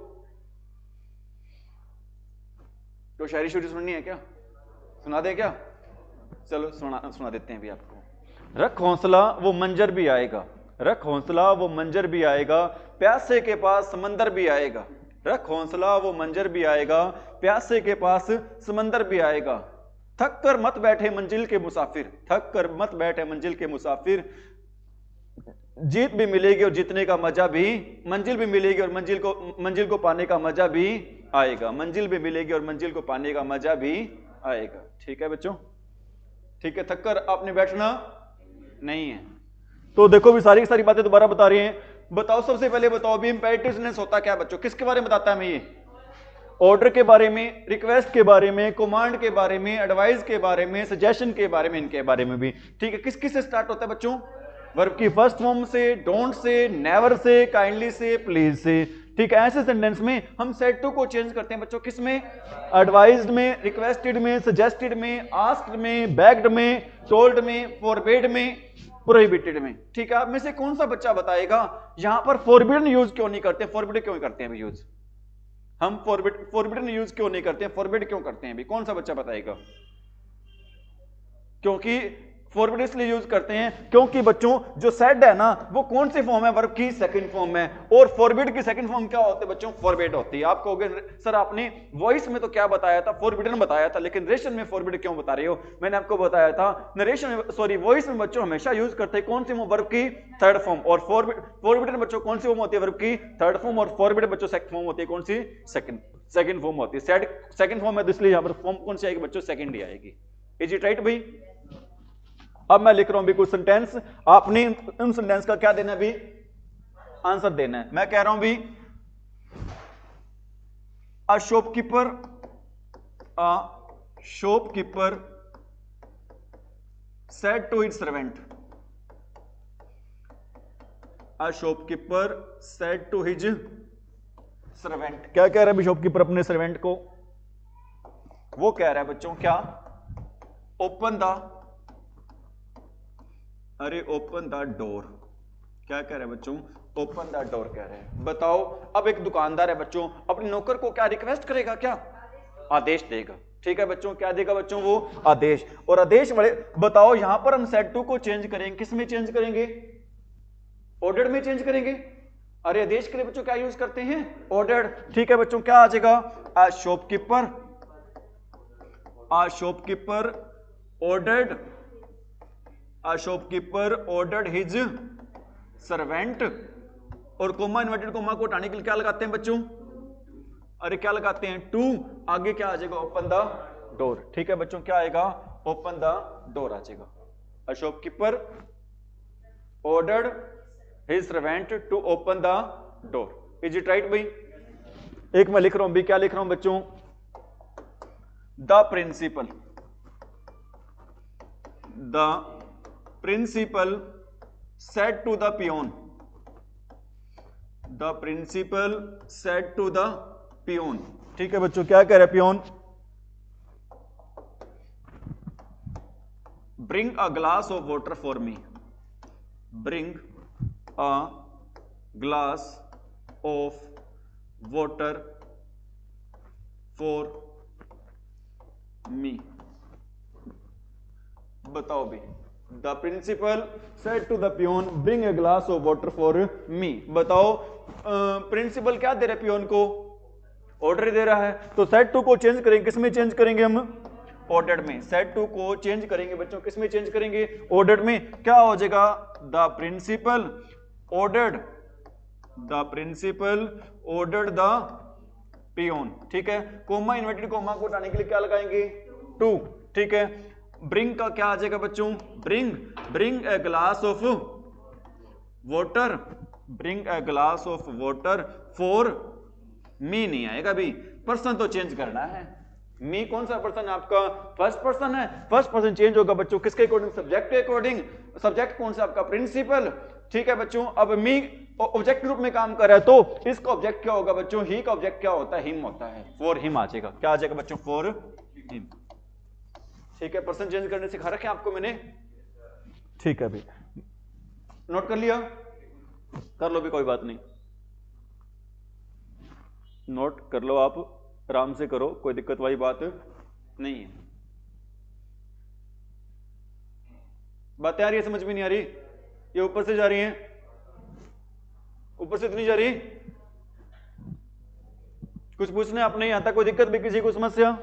तो शायरी शुरू सुननी है क्या? सुना दे क्या? चलो सुना देते हैं भी आपको। रख हौसला वो मंजर भी आएगा, रख हौसला वो मंजर भी आएगा, प्यासे के पास समंदर भी आएगा। रख हौसला वो मंजर भी आएगा, प्यासे के पास समंदर भी आएगा। थक कर मत बैठे मंजिल के मुसाफिर, थक कर मत बैठे मंजिल के मुसाफिर। जीत भी मिलेगी और जीतने का मजा भी, मंजिल भी मिलेगी और मंजिल को पाने का मजा भी आएगा। मंजिल भी मिलेगी और मंजिल को पाने का मजा भी आएगा, ठीक है बच्चों, ठीक है। थक कर आपने बैठना नहीं है। तो देखो भी सारी सारी बातें दोबारा बता रही हैं। बताओ सबसे पहले बताओ भी इंपेरेटिव सेंटेंस होता क्या बच्चों? किसके बारे में बताता है हमें ये? ऑर्डर के बारे में, रिक्वेस्ट के बारे में, कमांड के बारे में, एडवाइस के बारे में, सजेशन के बारे में, इनके बारे में भी, ठीक है। किस किस से स्टार्ट होता है बच्चों? वर्ब की फर्स्ट फॉर्म से, don't say, never say, kindly से, प्लीज से, ठीक है। ऐसे सेंटेंस में हम सेड टू को चेंज करते हैं बच्चों। किस में? एडवाइज्ड में, रिक्वेस्टेड में, सजेस्टेड में, आस्क्ड में, बेग्ड में, टोल्ड में, फॉरबेड में, प्रोहिबिटेड में, ठीक है। आप में से कौन सा बच्चा बताएगा यहां पर फॉरबिडन यूज क्यों नहीं करते? फॉरबिड क्यों करते हैं यूज? हम फॉरबिडन यूज क्यों नहीं करते हैं? फॉरबिड क्यों करते हैं भी? कौन सा बच्चा बताएगा? क्योंकि फॉरबिड इसलिए यूज करते हैं क्योंकि बच्चों जो सेड है ना, वो कौन सी फॉर्म है? वर्ब की सेकंड फॉर्म है। और फॉरबिड की सेकंड फॉर्म क्या होती है बच्चों? फॉरबिड होती है। आप कहोगे सर आपने वॉइस में तो क्या बताया था? फॉरबिडन बताया था, लेकिन नरेशन में फॉरबिड क्यों बता रहे हो? मैंने आपको बताया था नरेशन में, सॉरी वॉइस में बच्चों हमेशा यूज करते हैं कौन सी वर्ब की? Third form. और फॉरबिडन बच्चों कौन सी फॉर्म होती है? वर्ब की थर्ड फॉर्म। और फॉरबिड बच्चों सेकंड फॉर्म होती है, कौन सी? सेकंड फॉर्म होती है। सेकंड फॉर्म है तो इसलिए यहां पर फॉर्म कौन सी आएगी बच्चों? सेकंड ही आएगी। इज इट राइट भाई? अब मैं लिख रहा हूं भी कुछ सेंटेंस, आपने उन सेंटेंस का क्या देना है भी? आंसर देना है। मैं कह रहा हूं भी a shopkeeper a shopkeeper said to his servant, a shopkeeper said to his servant. क्या कह रहा है अभी शॉपकीपर अपने सर्वेंट को? वो कह रहा है बच्चों क्या? ओपन द, अरे ओपन द डोर। क्या कह रहे हैं बच्चों? ओपन द डोर कह रहे हैं। बताओ, अब एक दुकानदार है बच्चों, अपने नौकर को क्या रिक्वेस्ट करेगा? क्या आदेश देगा। ठीक है बच्चों, क्या देगा बच्चों? वो आदेश। और आदेश वाले, बताओ यहां पर हम सेड टू को चेंज करेंगे, किस में चेंज करेंगे? ऑर्डर्ड में चेंज करेंगे। अरे आदेश के लिए बच्चों क्या यूज करते हैं? ऑर्डर्ड। ठीक है बच्चों, क्या आ जाएगा? A shopkeeper, a shopkeeper ordered, a shopkeeper ordered his servant, और कोमा इन्वर्टेड कोमा को हटाने के लिए क्या लगाते हैं बच्चों? अरे क्या लगाते हैं? टू। आगे क्या आ जाएगा? Open the door. ठीक है बच्चों, क्या आएगा? ओपन द डोर आ जाएगा। A shopkeeper ordered his servant to open the door. Is it right भाई? एक मैं लिख रहा हूं भी, क्या लिख रहा हूं बच्चों? The principal, the principal said to the peon, the principal said to the peon। ठीक है बच्चों, क्या कह रहा है peon? bring a glass of water for me, bring a glass of water for me। बताओ भी, the principal said to the peon bring a glass of water for me. बताओ प्रिंसिपल क्या दे रहे पियोन को? ऑर्डर दे रहा है। तो said to को चेंज करेंगे, किस में चेंज करेंगे हम? ऑर्डर्ड में। सेड टू को चेंज करेंगे बच्चों, किस में चेंज करेंगे? ऑर्डर्ड में। क्या हो जाएगा? The principal ordered, the principal ordered the peon. ठीक है, कोमा इन्वर्टेड कोमा को हटाने के लिए क्या लगाएंगे? टू। ठीक है, ब्रिंग का क्या आ जाएगा बच्चों? Bring, bring a glass of water, bring a glass of water for मी नहीं आएगा अभी, पर्सन तो चेंज करना है। मी कौन सा पर्सन है आपका? फर्स्ट पर्सन है। फर्स्ट पर्सन चेंज होगा बच्चों किसके अकॉर्डिंग? सब्जेक्ट के अकॉर्डिंग। सब्जेक्ट कौन सा आपका? प्रिंसिपल। ठीक है बच्चों, अब मी ऑब्जेक्ट रूप में काम कर रहा है, तो इसका ऑब्जेक्ट क्या होगा बच्चों? ही का ऑब्जेक्ट क्या होता है? हिम होता है। फॉर हिम आ जाएगा। क्या आ जाएगा बच्चों? For him. ठीक है, पर्सन चेंज करने सिखा रखे आपको मैंने। ठीक है भाई, नोट कर लिया? कर लो भी, कोई बात नहीं, नोट कर लो आप, आराम से करो, कोई दिक्कत वाली बात नहीं है। बातें आ रही है? समझ में नहीं आ रही? ये ऊपर से जा रही हैं? ऊपर से इतनी जा रही? कुछ पूछने आप नहीं आता? कोई दिक्कत भी, किसी को समस्या?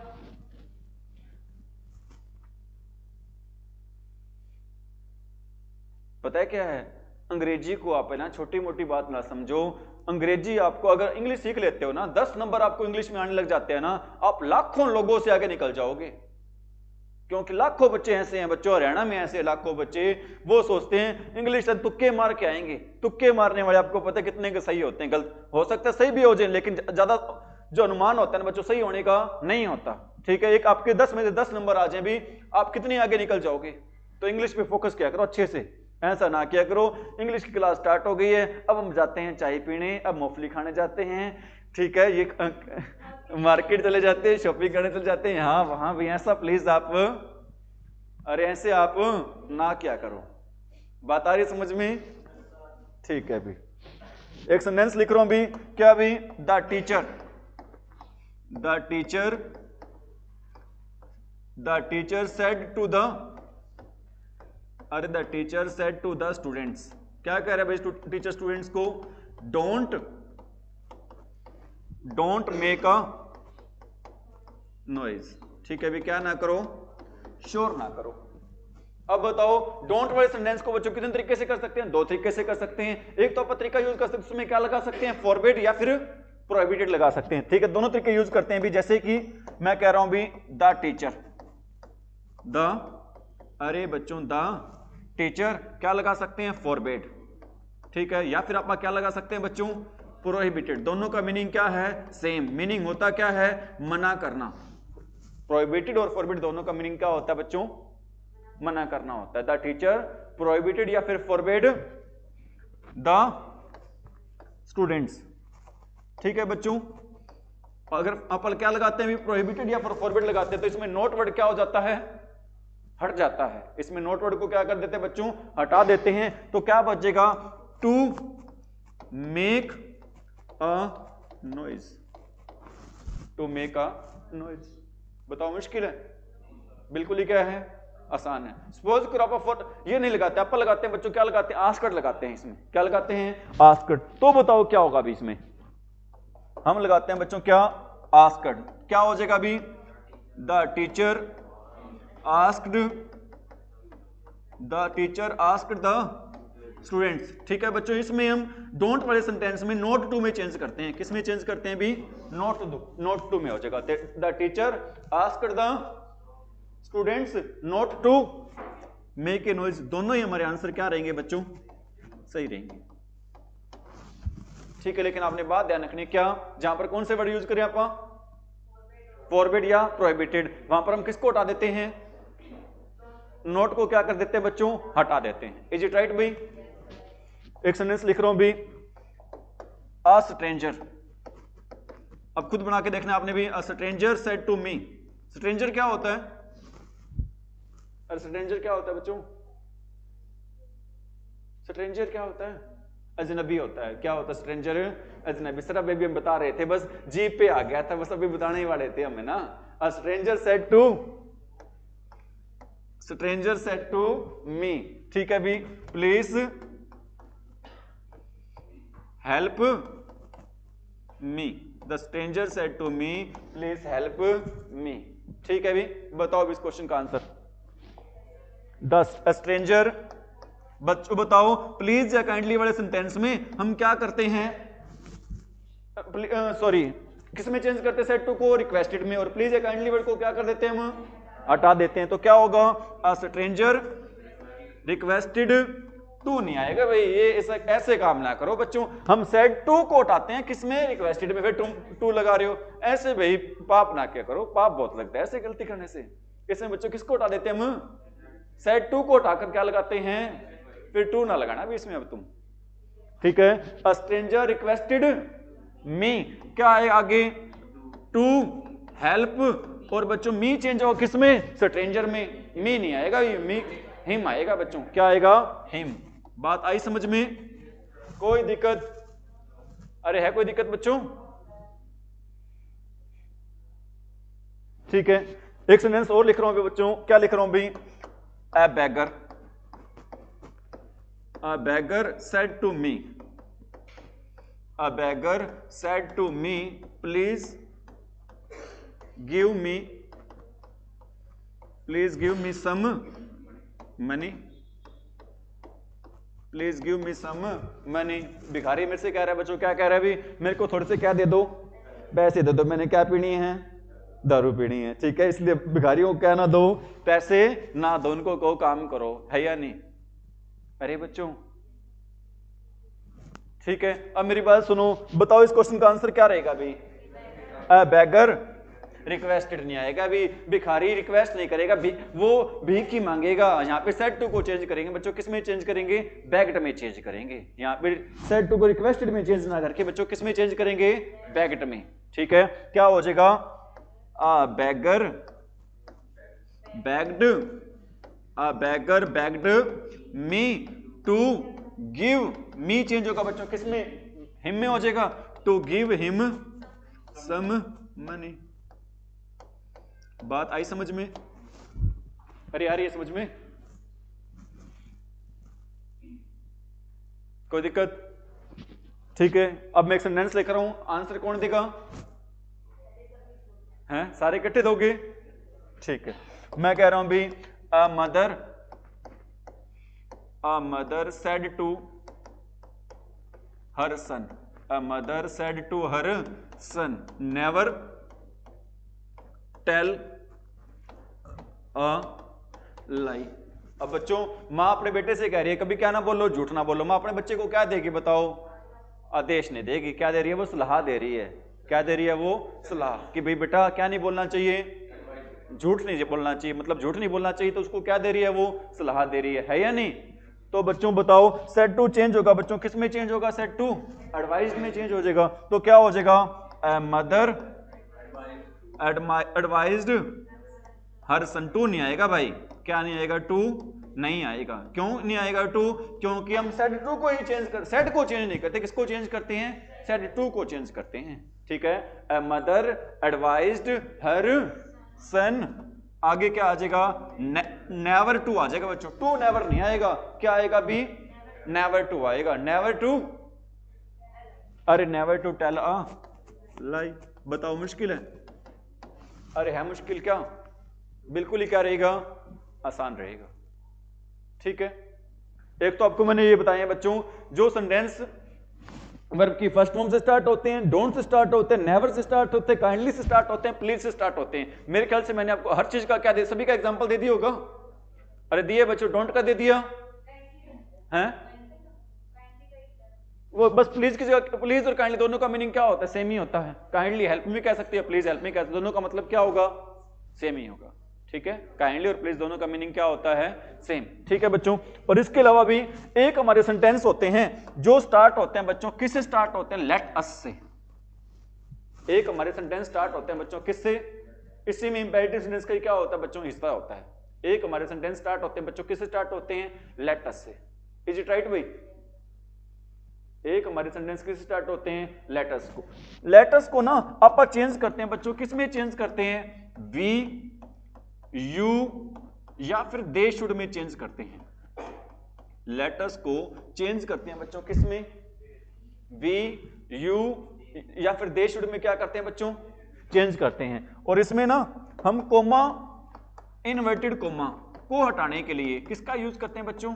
पता है क्या है, अंग्रेजी को आप है ना छोटी मोटी बात ना समझो। अंग्रेजी आपको, अगर इंग्लिश सीख लेते हो ना, 10 नंबर आपको इंग्लिश में आने लग जाते हैं ना, आप लाखों लोगों से आगे निकल जाओगे। क्योंकि लाखों बच्चे ऐसे हैं, बच्चों हरियाणा में ऐसे लाखों बच्चे, वो सोचते हैं इंग्लिश से तुक्के मार के आएंगे। तुक्के मारने वाले आपको पता है कितने के सही होते हैं? गलत हो सकता है, सही भी हो जाए, लेकिन ज्यादा जो अनुमान होता है ना बच्चों, सही होने का नहीं होता। ठीक है, एक आपके 10 में से 10 नंबर आ जाए भी, आप कितने आगे निकल जाओगे। तो इंग्लिश पे फोकस किया करो अच्छे से, ऐसा ना किया करो। इंग्लिश की क्लास स्टार्ट हो गई है, अब हम जाते हैं चाय पीने, अब मूंगफली खाने जाते हैं। ठीक है, ये मार्केट चले जाते हैं, शॉपिंग करने चले जाते हैं, यहाँ वहां भी। ऐसा प्लीज आप, अरे ऐसे आप ना क्या करो। बात आ रही है समझ में? ठीक है भी, एक सेंटेंस लिख रहा हूं भी, क्या भी? The teacher, the teacher, the teacher said to the, अरे the teacher said to the students. क्या कह रहे हैं भाई टीचर स्टूडेंट्स को? Don't, don't make a noise. ठीक है भी, क्या ना करो? शोर ना करो। अब बताओ, डोंट वाले सेंटेंस को बच्चों कितने तरीके से कर सकते हैं? 2 तरीके से कर सकते हैं। एक तो आप तरीका यूज कर सकते हैं, उसमें क्या लगा सकते हैं? फॉरबिड या फिर प्रोहिबिटेड लगा सकते हैं। ठीक है, दोनों तरीके यूज करते हैं भी। जैसे कि मैं कह रहा हूं भी द टीचर, द, अरे बच्चों द टीचर, क्या लगा सकते हैं? फॉरबिड। ठीक है, या फिर आप क्या लगा सकते हैं बच्चों? प्रोहिबिटेड। दोनों का मीनिंग क्या है? सेम मीनिंग होता क्या है? मना करना। प्रोहिबिटेड और फॉरबिड दोनों का मीनिंग क्या होता है बच्चों? मना करना होता है। द टीचर प्रोहिबिटेड या फिर फॉरबिड द स्टूडेंट्स। ठीक है बच्चों, अगर अपन क्या लगाते हैं, प्रोहिबिटेड या फॉरबिड लगाते हैं तो इसमें नोट वर्ड क्या हो जाता है? हट जाता है। इसमें नोट वर्ड को क्या कर देते हैं बच्चों? हटा देते हैं। तो क्या बचेगा? To make a noise. To make a noise. बताओ मुश्किल है? बिल्कुल ही क्या है? आसान है। सपोज क्रॉप ऑफ, ये नहीं लगाते, अपन लगाते हैं बच्चों, क्या लगाते हैं? आस्कड लगाते हैं। इसमें क्या लगाते हैं? आस्कड। तो बताओ क्या होगा अभी इसमें? हम लगाते हैं बच्चों क्या? आस्कड। क्या हो जाएगा अभी? The teacher asked, the teacher asked the students. ठीक है बच्चों, इसमें हम डोंट वाले सेंटेंस में नोट टू में चेंज करते हैं। किस में चेंज करते हैं भी? नोट टू में हो जाएगा। The teacher asked the students not to make a noise. दोनों ही हमारे आंसर क्या रहेंगे बच्चों? सही रहेंगे। ठीक है, लेकिन आपने बात ध्यान रखनी, क्या जहां पर कौन से वर्ड यूज करें आप? फॉरबिड या प्रोहिबिटेड, वहां पर हम किसको हटा देते हैं? नोट को क्या कर देते हैं बच्चों? हटा देते हैं। इज इट राइट भाई? एक सेंटेंस लिख रहा हूं भी, अ स्ट्रेंजर। अब खुद बना के देखना आपने भी। A stranger said to me. Stranger क्या होता है? अरे स्ट्रेंजर क्या होता है बच्चों? स्ट्रेंजर क्या होता है? अजनबी होता है। क्या होता है स्ट्रेंजर? अजनबी। सर अभी हम बता रहे थे, बस जी पे आ गया था, बस अभी बताने ही वाले थे हमें ना। A stranger said to, stranger said to me. ठीक है भी, please help me. The stranger said to me please help me. ठीक है भी, बताओ अब इस क्वेश्चन का आंसर। द स्ट्रेंजर, बच्चों बताओ प्लीज या काइंडली वाले सेंटेंस में हम क्या करते हैं? सॉरी, किस में चेंज करते हैं? सेड टू को रिक्वेस्टेड में, और प्लीज या काइंडली वर्ड को क्या कर देते हैं? हम हटा देते हैं। तो क्या होगा? अ स्ट्रेंजर रिक्वेस्टेड टू नहीं आएगा भाई, ये ऐसे काम ना करो बच्चों। हम सेड टू को हटाते हैं, किसमें? रिक्वेस्टेड में, फिर तुम टू लगा रहे हो। ऐसे भाई पाप ना क्या करो, पाप बहुत लगता है ऐसे गलती करने से। इसमें बच्चों किसको हटा देते हैं हम? सेड टू को हटाकर क्या लगाते हैं? फिर टू ना लगाना भी इसमें अब तुम। ठीक है, अ स्ट्रेंजर रिक्वेस्टेड मी, क्या है आगे? टू हेल्प, और बच्चों मी चेंज होगा किसमें? स्ट्रेंजर में। मी नहीं आएगा, ये मी हिम आएगा बच्चों। क्या आएगा? हिम। बात आई समझ में? कोई दिक्कत? अरे है कोई दिक्कत बच्चों? ठीक है, एक सेंटेंस और लिख रहा हूं बच्चों। क्या लिख रहा हूं भाई? A beggar said to me, a beggar said to me, please give me some money, please give me some money. भिखारी मेरे से कह रहा है बच्चों, क्या कह रहा है अभी? मेरे को थोड़े से क्या दे दो? पैसे दे दो। मैंने क्या पीनी है? दारू पीनी है। ठीक है, इसलिए भिखारियों को क्या ना दो? पैसे ना दो, उनको कहो काम करो, है या नहीं? अरे बच्चों ठीक है, अब मेरी बात सुनो, बताओ इस क्वेश्चन का आंसर क्या रहेगा अभी? अ बेगर रिक्वेस्टेड नहीं आएगा अभी, भिखारी रिक्वेस्ट नहीं करेगा, वो भीख ही मांगेगा। यहाँ पे सेड टू को चेंज करेंगे बच्चों, किस में चेंज करेंगे? बेग्ड में चेंज करेंगे। यहाँ पे सेड टू को रिक्वेस्टेड में चेंज ना करके बच्चों किस में चेंज करेंगे? बेग्ड में। ठीक है, क्या हो जाएगा? A beggar begged, a beggar begged me to give, me change होगा बच्चों किसमें? हिम में हो जाएगा, to give him some money। बात आई समझ में? अरे यार ये समझ में? कोई दिक्कत? ठीक है, अब मैं एक सेंटेंस लेकर आऊं, आंसर कौन देगा? हैं सारे इकट्ठे दोगे? ठीक है, मैं कह रहा हूं भी, a mother said to her son, a mother said to her son, never tell a lie. अब बच्चों मां अपने बेटे से कह रही है कभी क्या ना बोलो, झूठ ना बोलो। मां अपने बच्चे को क्या देगी बताओ? आदेश नहीं देगी, क्या दे रही है? वो सलाह दे रही है। क्या दे रही है वो? सलाह, कि भाई बेटा क्या नहीं बोलना चाहिए? झूठ नहीं बोलना चाहिए, मतलब झूठ नहीं बोलना चाहिए, तो उसको क्या दे रही है, वो सलाह दे रही है या नहीं? तो बच्चों बताओ सेड टू चेंज होगा बच्चों, किस में चेंज होगा? सेड टू एडवाइज्ड में चेंज हो जाएगा। तो क्या हो जाएगा? Mother advised her son. To नहीं आएगा भाई, क्या नहीं आएगा? टू नहीं आएगा। क्यों नहीं आएगा टू? क्योंकि हम सेड टू को ही चेंज कर, सेड को चेंज नहीं करते, किसको चेंज करते हैं? सेड टू को चेंज करते हैं। ठीक है, मदर एडवाइज्ड हर सन, आगे क्या आ जाएगा? नेवर टू आ जाएगा बच्चों, टू नेवर नहीं आएगा, क्या आएगा भी? नेवर टू आएगा। नेवर टू, अरे नेवर टू टेल अ लाई, बताओ मुश्किल है? अरे है मुश्किल क्या? बिल्कुल ही क्या रहेगा? आसान रहेगा। ठीक है, एक तो आपको मैंने ये बताया बच्चों, जो सेंटेंस वर्ब की फर्स्ट फॉर्म से स्टार्ट होते हैं, डोंट से स्टार्ट होते हैं, नेवर से स्टार्ट होते हैं, काइंडली से स्टार्ट होते हैं, प्लीज से स्टार्ट होते हैं। मेरे ख्याल से मैंने आपको हर चीज का क्या दे, सभी का एग्जांपल दे दिया होगा। अरे दिए बच्चों, डोंट का दे दिया है, वो बस प्लीज की जगह प्लीज और काइंडली दोनों का मीनिंग क्या होता है? सेम ही होता है। काइंडली हेल्प मी कह सकती है, प्लीज हेल्प मी कह सकती है, दोनों का मतलब क्या होगा? सेम ही होगा। ठीक है, काइंडली और प्लीज दोनों का मीनिंग क्या होता है? सेम। ठीक है बच्चों, और इसके अलावा भी एक हमारे सेंटेंस होते हैं जो स्टार्ट होते हैं बच्चों, किससे स्टार्ट होते हैं? लेट अस से। एक हमारे सेंटेंस स्टार्ट होते हैं बच्चों किससे? इसी में इंपेरेटिव सेंटेंस का क्या होता है बच्चों? हिस्सा होता है। एक हमारे सेंटेंस स्टार्ट होते हैं बच्चों किससे स्टार्ट होते हैं? लेट अस से। इज इट राइट भाई? एक हमारे सेंटेंस किससे स्टार्ट होते हैं? लेट अस को। लेट अस को ना आप चेंज करते हैं बच्चों, किस में चेंज करते हैं? वी, यू या फिर दे शुड में चेंज करते हैं। लेटर्स को चेंज करते हैं बच्चों किस में? वी, यू या फिर दे शुड में क्या करते हैं बच्चों? चेंज करते हैं। और इसमें ना हम कोमा, इन्वर्टेड कोमा को हटाने के लिए किसका यूज करते हैं बच्चों?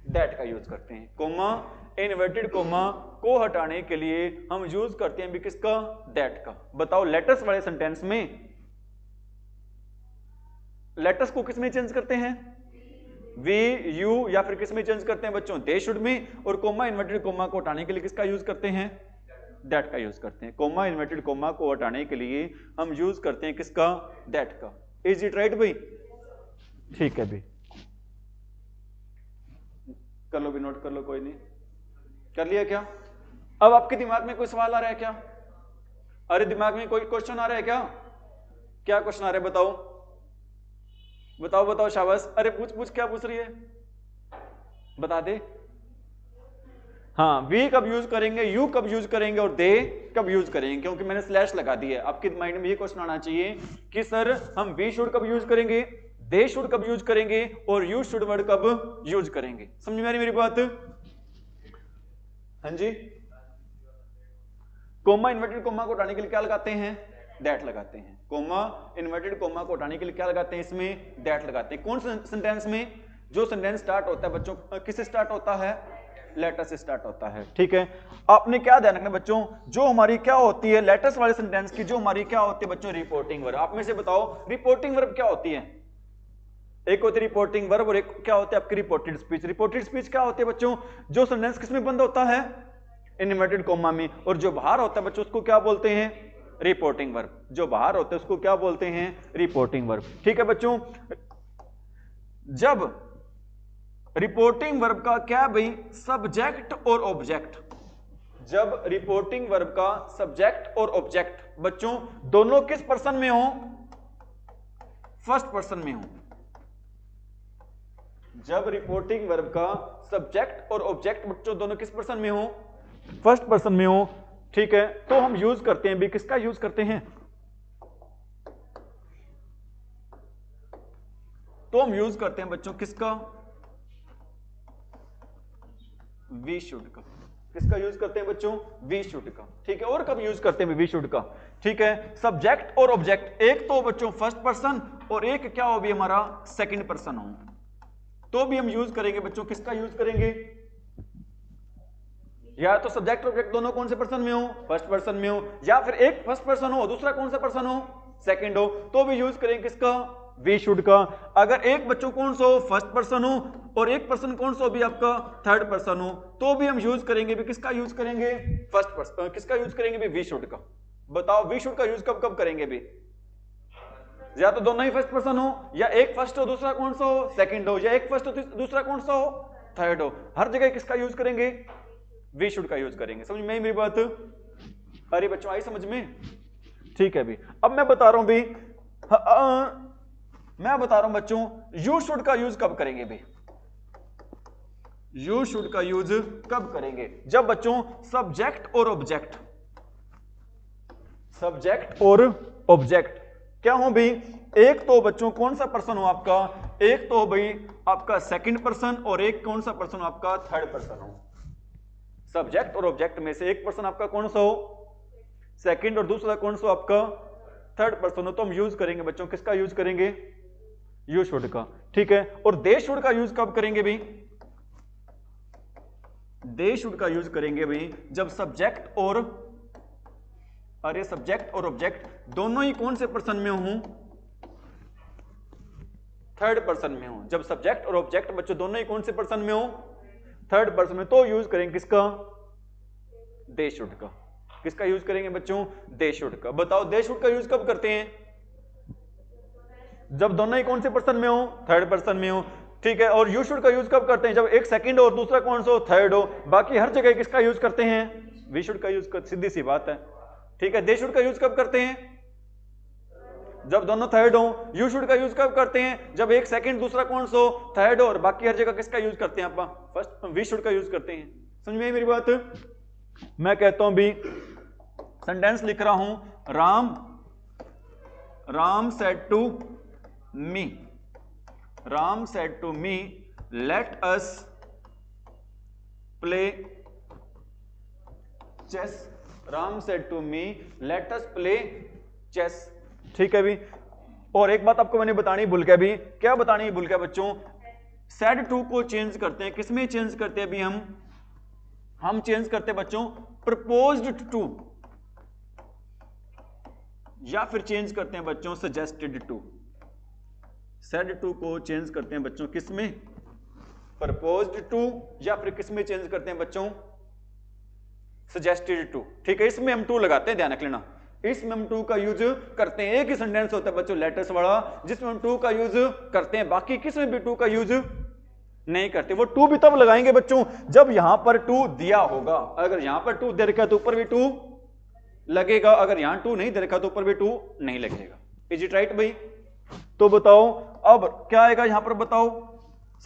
दैट का यूज करते हैं। कोमा, इन्वर्टेड कोमा को हटाने के लिए हम यूज करते हैं भी किसका? दैट का। बताओ लेटर्स वाले सेंटेंस में लेटर्स को किस में चेंज करते हैं? वी, यू या फिर किस में चेंज करते हैं बच्चों? दे शुड में। और कोमा, इन्वर्टेड कोमा को हटाने के लिए किसका यूज करते हैं? दैट का यूज करते हैं। कोमा, इन्वर्टेड कोमा को हटाने के लिए हम यूज करते हैं किसका? दैट का। इज इट राइट भाई? ठीक है भाई, कर लो भी, नोट कर लो, कोई नहीं। कर लिया क्या? अब आपके दिमाग में कोई सवाल आ रहा है क्या? अरे दिमाग में कोई क्वेश्चन आ रहा है क्या? क्या क्वेश्चन आ रहा है बताओ? बताओ बताओ, शाबाश। अरे पूछ पूछ, क्या पूछ रही है? बता दे। हाँ, वी कब यूज करेंगे, यू कब यूज करेंगे और दे कब यूज करेंगे? क्योंकि मैंने स्लैश लगा दी है। आपके माइंड में ये क्वेश्चन आना चाहिए कि सर हम वी शुड कब यूज करेंगे, दे शुड कब यूज करेंगे और यू शुड वर्ड कब यूज करेंगे? समझ में आ रही मेरी बात? हाँ जी। कोमा, इन्वर्टेड कोमा को हटाने के लिए क्या लगाते हैं? दैट लगाते हैं। कोमा, इन्वर्टेड कोमा को हटाने के लिए क्या लगाते हैं? इसमें दैट लगाते हैं। कौन से सेंटेंस में? जो सेंटेंस स्टार्ट होता है बच्चों किससे स्टार्ट होता है? लेटर से स्टार्ट होता है। ठीक है, आपने क्या ध्यान रखना बच्चों, जो हमारी क्या होती है लेटर्स वाले सेंटेंस की, जो हमारी क्या होती है बच्चों? Reporting verb. आप में से बताओ रिपोर्टिंग वर्ब क्या होती है? एक होती है रिपोर्टिंग वर्ब और एक क्या होती है आपकी? Reported speech. रिपोर्टेड स्पीच क्या होती है बच्चों? जो सेंटेंस किसमें बंद होता है? इनवर्टेड कोमा में। और जो बाहर होता है बच्चों उसको क्या बोलते हैं? Reporting verb. जो बाहर होता है उसको क्या बोलते हैं? Reporting verb. ठीक है बच्चों, जब रिपोर्टिंग वर्ब का क्या भाई? सब्जेक्ट और ऑब्जेक्ट। जब रिपोर्टिंग वर्ब का सब्जेक्ट और ऑब्जेक्ट बच्चों दोनों किस पर्सन में हो? फर्स्ट पर्सन में हो। जब रिपोर्टिंग वर्ब का सब्जेक्ट और ऑब्जेक्ट बच्चों दोनों किस पर्सन में हो? फर्स्ट पर्सन में हो। ठीक है, तो हम यूज करते हैं भी किसका यूज करते हैं? तो हम यूज करते हैं बच्चों किसका? वी शुड का। किसका यूज करते हैं बच्चों? वी शुड का। ठीक है, और कब यूज करते हैं वी शुड का? ठीक है, सब्जेक्ट और ऑब्जेक्ट एक तो बच्चों फर्स्ट पर्सन और एक क्या हो भी हमारा? सेकंड पर्सन हो, तो भी हम यूज करेंगे बच्चों किसका यूज करेंगे? या तो सब्जेक्ट ऑब्जेक्ट दोनों कौन से पर्सन में हो? फर्स्ट पर्सन में हो। या फिर एक फर्स्ट पर्सन हो दूसरा कौन सा पर्सन हो? सेकंड हो, तो भी यूज करेंगे किसका? वी शुड का। अगर एक बच्चों कौन सा हो? फर्स्ट पर्सन हो और एक पर्सन कौन सा भी आपका? थर्ड पर्सन हो, तो भी हम यूज करेंगे भी किसका यूज करेंगे? First person. किसका यूज करेंगे भी? वी शुड का। बताओ वी शुड का यूज कब कब करेंगे भी? या तो दोनों ही फर्स्ट पर्सन हो, या एक फर्स्ट हो दूसरा कौन सा हो, सेकंड हो, या एक फर्स्ट हो दूसरा कौन सा हो, थर्ड हो। हर जगह किसका यूज करेंगे, वी शुड का यूज करेंगे। समझ में मेरी बात? अरे बच्चों आई समझ में? ठीक है भी। अब मैं बता रहा हूं भी, मैं बता रहा हूं बच्चों यू शुड का यूज कब करेंगे भी, यू शुड का यूज कब करेंगे, जब बच्चों सब्जेक्ट और ऑब्जेक्ट, सब्जेक्ट और ऑब्जेक्ट क्या हो भी, एक तो बच्चों कौन सा पर्सन हो आपका, एक तो भाई आपका सेकंड पर्सन, और एक कौन सा पर्सन हो आपका, थर्ड पर्सन हो। सब्जेक्ट और ऑब्जेक्ट में से एक पर्सन आपका कौन सा हो, सेकंड, और दूसरा कौन सा आपका, थर्ड पर्सन हो। तो हम यूज करेंगे बच्चों किसका यूज करेंगे, यू शुड का। ठीक है, और दे शुड का यूज कब करेंगे भी, दे शुड का यूज करेंगे भी जब सब्जेक्ट और, अरे सब्जेक्ट और ऑब्जेक्ट दोनों ही कौन से पर्सन में हूं, थर्ड पर्सन में हूं। जब सब्जेक्ट और ऑब्जेक्ट बच्चों दोनों ही कौन से पर्सन में हो, थर्ड पर्सन में, तो यूज करेंगे किसका, दे शुड का। किसका यूज करेंगे बच्चों, दे शुड का। बताओ दे शुड का यूज कब करते हैं, जब दोनों ही कौन से पर्सन में हो, थर्ड पर्सन में हो। ठीक है, और यू शुड का यूज कब करते हैं, जब एक सेकंड हो और दूसरा कौन सा हो, थर्ड हो। बाकी हर जगह किसका यूज करते हैं, वी शुड का यूज कर, सीधी सी बात है। ठीक है, दे शुड का यूज कब करते हैं, जब दोनों थर्ड हो। यू शुड का यूज कब करते हैं, जब एक सेकंड दूसरा कौन सा हो, थर्ड हो। और बाकी हर जगह किसका यूज करते हैं आप, फर्स्ट वी शुड का यूज करते हैं। समझ में मेरी बात? मैं कहता हूं भी सेंटेंस लिख रहा हूं, Ram said to me, Ram said to me let us play chess, Ram said to me let us play chess. ठीक है भी। और एक बात आपको मैंने बतानी भूल गया भी, क्या बतानी भूल गया बच्चों, सेड टू को चेंज करते हैं, किसमें चेंज करते हैं अभी हम चेंज करते हैं बच्चों प्रपोज्ड टू, या फिर चेंज करते हैं बच्चों सजेस्टेड टू। सेड टू को चेंज करते हैं बच्चों किसमें, प्रपोज्ड टू, या फिर किसमें चेंज करते हैं बच्चों, सजेस्टेड टू। ठीक है, इसमें हम टू लगाते हैं, ध्यान रख लेना, इसमें हम टू का यूज करते हैं। एक ही सेंटेंस होता है बच्चों लेटर्स वाला जिसमें हम टू का यूज करते हैं, बाकी किसमें भी टू का यूज नहीं करते। वो टू भी तब लगाएंगे बच्चों जब यहां पर टू दिया होगा। अगर यहां पर टू दे रखा है तो ऊपर भी टू लगेगा, अगर यहां टू नहीं दे रखा तो ऊपर भी टू नहीं लगेगा। इज इट राइट भाई? तो बताओ अब क्या आएगा यहां पर, बताओ